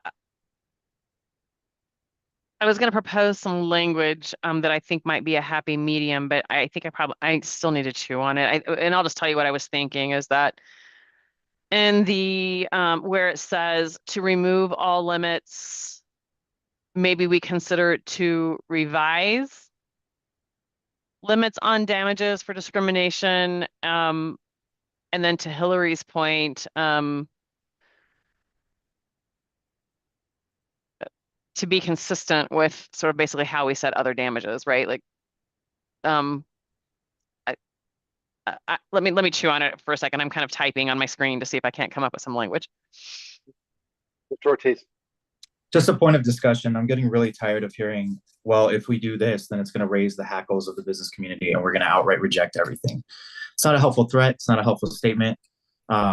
was going to propose some language that I think might be a happy medium, but I think I still need to chew on it. And I'll just tell you what I was thinking is that in the where it says to remove all limits, maybe we consider it to revise limits on damages for discrimination. And then to Hillary's point, to be consistent with sort of basically how we set other damages, right? Like, let me chew on it for a second. I'm kind of typing on my screen to see if I can't come up with some language. Mr. Ortiz. Just a point of discussion. I'm getting really tired of hearing, well, if we do this, then it's going to raise the hackles of the business community and we're going to outright reject everything. It's not a helpful threat. It's not a helpful statement.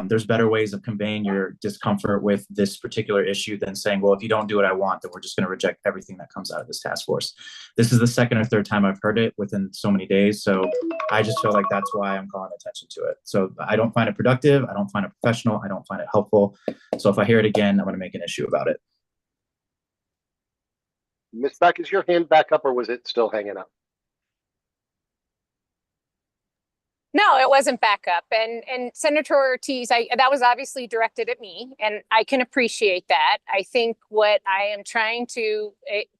There's better ways of conveying your discomfort with this particular issue than saying, well, if you don't do what I want, then we're just going to reject everything that comes out of this task force. This is the second or third time I've heard it within so many days. So I just feel like that's why I'm calling attention to it. So I don't find it productive. I don't find it professional. I don't find it helpful. So if I hear it again, I'm going to make an issue about it. Ms. Beck, is your hand back up or was it still hanging up? No, it wasn't back up. And Senator Ortiz, that was obviously directed at me, and I can appreciate that. I think what I am trying to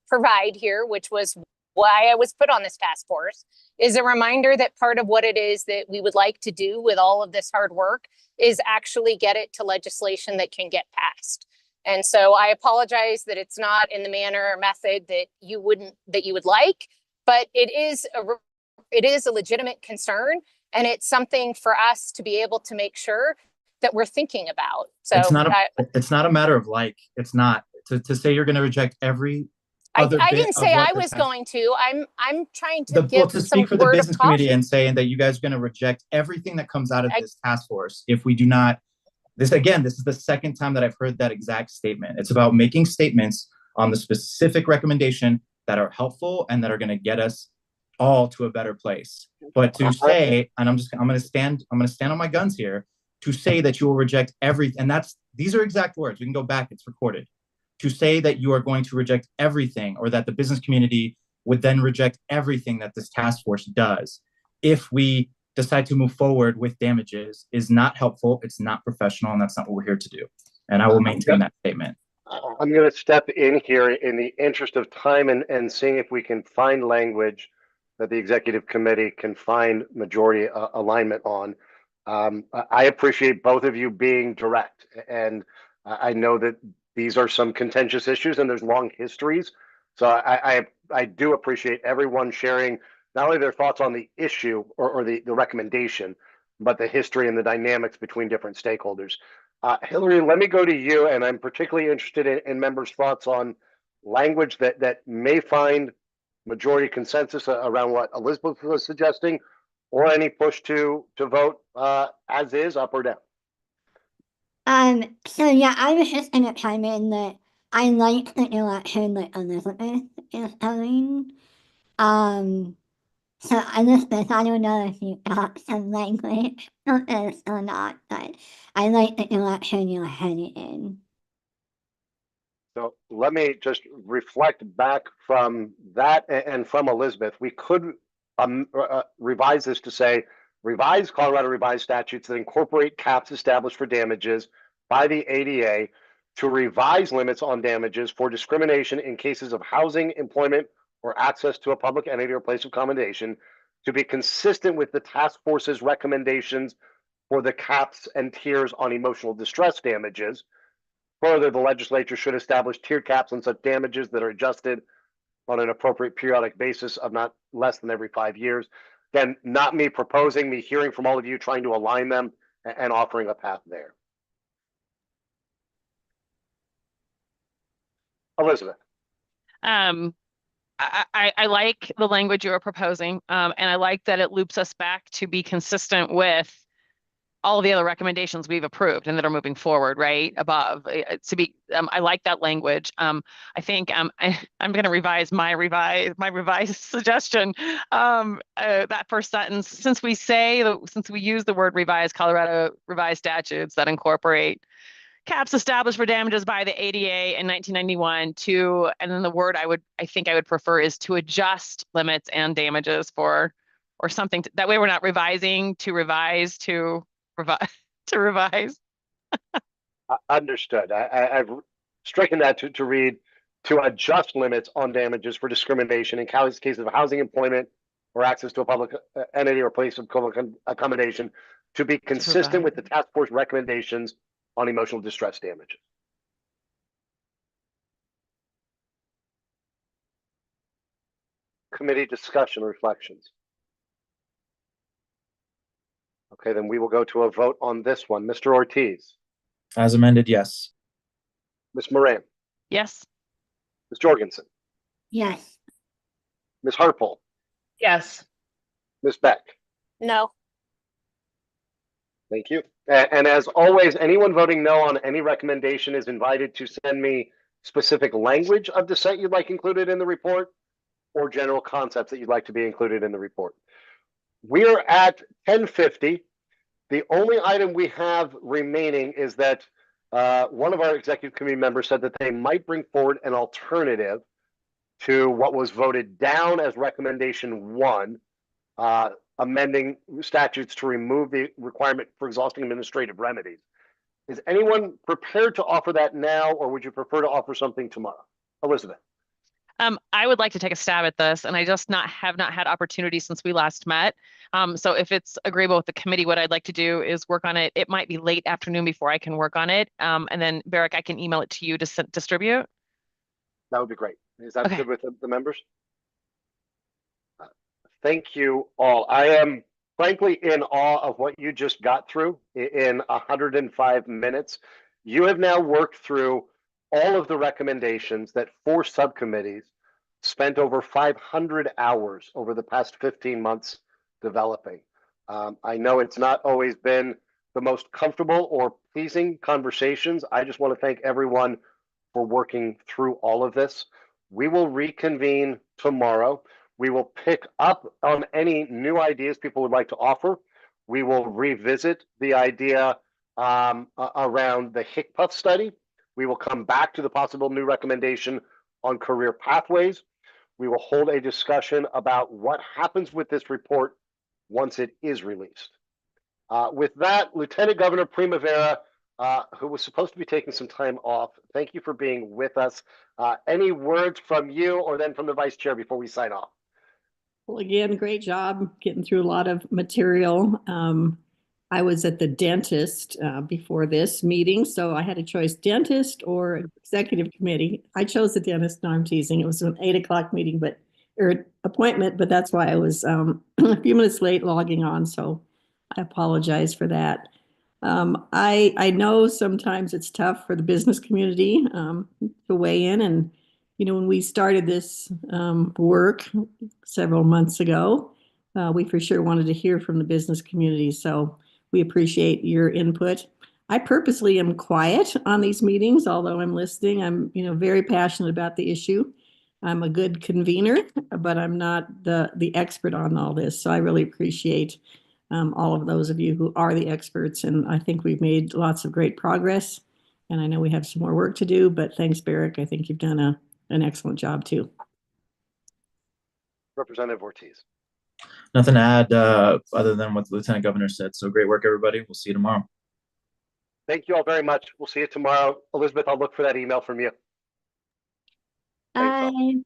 provide here, which was why I was put on this task force, is a reminder that part of what it is that we would like to do with all of this hard work is actually get it to legislation that can get passed. And so I apologize that it's not in the manner or method that you would like, but it is a legitimate concern. And it's something for us to be able to make sure that we're thinking about. So it's not a matter of like, it's not to say you're going to reject every other I bit didn't say I was going to. I'm trying to give to speak for the word business of caution. committee and saying that you guys are going to reject everything that comes out of this task force if we do not. This is the second time that I've heard that exact statement. It's about making statements on the specific recommendation that are helpful and that are going to get us all to a better place. But to say, and I'm going to stand on my guns here, to say that you will reject everything, and these are exact words. We can go back, it's recorded. To say that you are going to reject everything, or that the business community would then reject everything that this task force does if we decide to move forward with damages, is not helpful, it's not professional, and that's not what we're here to do. And I will maintain that statement. I'm going to step in here in the interest of time and seeing if we can find language that the executive committee can find majority alignment on. I appreciate both of you being direct, and I know that these are some contentious issues and there's long histories. So I do appreciate everyone sharing not only their thoughts on the issue or the recommendation, but the history and the dynamics between different stakeholders. Hillary, let me go to you, and I'm particularly interested in members' thoughts on language that may find majority consensus around what Elizabeth was suggesting, or any push to vote as is, up or down. So yeah, I was just gonna chime in that I like the election that Elizabeth is having. So Elizabeth, I don't know if you got some language on this or not, but I like the election you're headed in. So let me just reflect back from that and from Elizabeth. We could revise this to say, revise Colorado revised statutes that incorporate caps established for damages by the ADA to revise limits on damages for discrimination in cases of housing, employment, or access to a public entity or place of accommodation to be consistent with the task force's recommendations for the caps and tiers on emotional distress damages. Further, the legislature should establish tiered caps on such damages that are adjusted on an appropriate periodic basis of not less than every 5 years. Again, not me proposing, me hearing from all of you, trying to align them and offering a path there. Elizabeth. I like the language you are proposing, and I like that it loops us back to be consistent with all the other recommendations we've approved and that are moving forward, right above. I like that language. I think I'm going to revise my revised suggestion. That first sentence, since we use the word revised Colorado revised statutes that incorporate caps established for damages by the ADA in 1991 and then the word I think I would prefer is to adjust limits and damages or something. That way we're not revising to revise to revise. Understood. I've stricken that to read to adjust limits on damages for discrimination in cases of housing, employment, or access to a public entity or place of accommodation to be consistent with the task force recommendations on emotional distress damages. Committee discussion reflections. Okay, then we will go to a vote on this one. Mr. Ortiz. As amended, yes. Ms. Moran. Yes. Ms. Jorgensen. Yes. Ms. Harpole. Yes. Ms. Beck. No. Thank you. And as always, anyone voting no on any recommendation is invited to send me specific language of dissent you'd like included in the report or general concepts that you'd like to be included in the report. We are at 10:50. The only item we have remaining is that one of our executive committee members said that they might bring forward an alternative to what was voted down as recommendation 1, amending statutes to remove the requirement for exhausting administrative remedies. Is anyone prepared to offer that now, or would you prefer to offer something tomorrow? Elizabeth. I would like to take a stab at this, and I just have not had opportunity since we last met. So if it's agreeable with the committee, what I'd like to do is work on it. It might be late afternoon before I can work on it. And then Barrick, I can email it to you to distribute. That would be great. Is that Okay. good with the members? Thank you all. I am frankly in awe of what you just got through in 105 minutes. You have now worked through all of the recommendations that 4 subcommittees spent over 500 hours over the past 15 months developing. I know it's not always been the most comfortable or pleasing conversations. I just want to thank everyone for working through all of this. We will reconvene tomorrow. We will pick up on any new ideas people would like to offer. We will revisit the idea around the HCPF study. We will come back to the possible new recommendation on career pathways. We will hold a discussion about what happens with this report once it is released. With that, Lieutenant Governor Primavera, who was supposed to be taking some time off, thank you for being with us. Any words from you or then from the Vice Chair before we sign off? Well, again, great job getting through a lot of material. I was at the dentist before this meeting, so I had a choice, dentist or executive committee. I chose the dentist. No, I'm teasing. It was an 8 o'clock meeting, or appointment, but that's why I was a few minutes late logging on, so I apologize for that. I know sometimes it's tough for the business community to weigh in, and when we started this work several months ago, we for sure wanted to hear from the business community. So we appreciate your input. I purposely am quiet on these meetings, although I'm listening. I'm, very passionate about the issue. I'm a good convener, but I'm not the expert on all this. So I really appreciate all of those of you who are the experts. And I think we've made lots of great progress. And I know we have some more work to do, but thanks, Barrick. I think you've done an excellent job too. Representative Ortiz. Nothing to add other than what the Lieutenant Governor said. So great work, everybody. We'll see you tomorrow. Thank you all very much. We'll see you tomorrow. Elizabeth, I'll look for that email from you. Thanks all. Bye.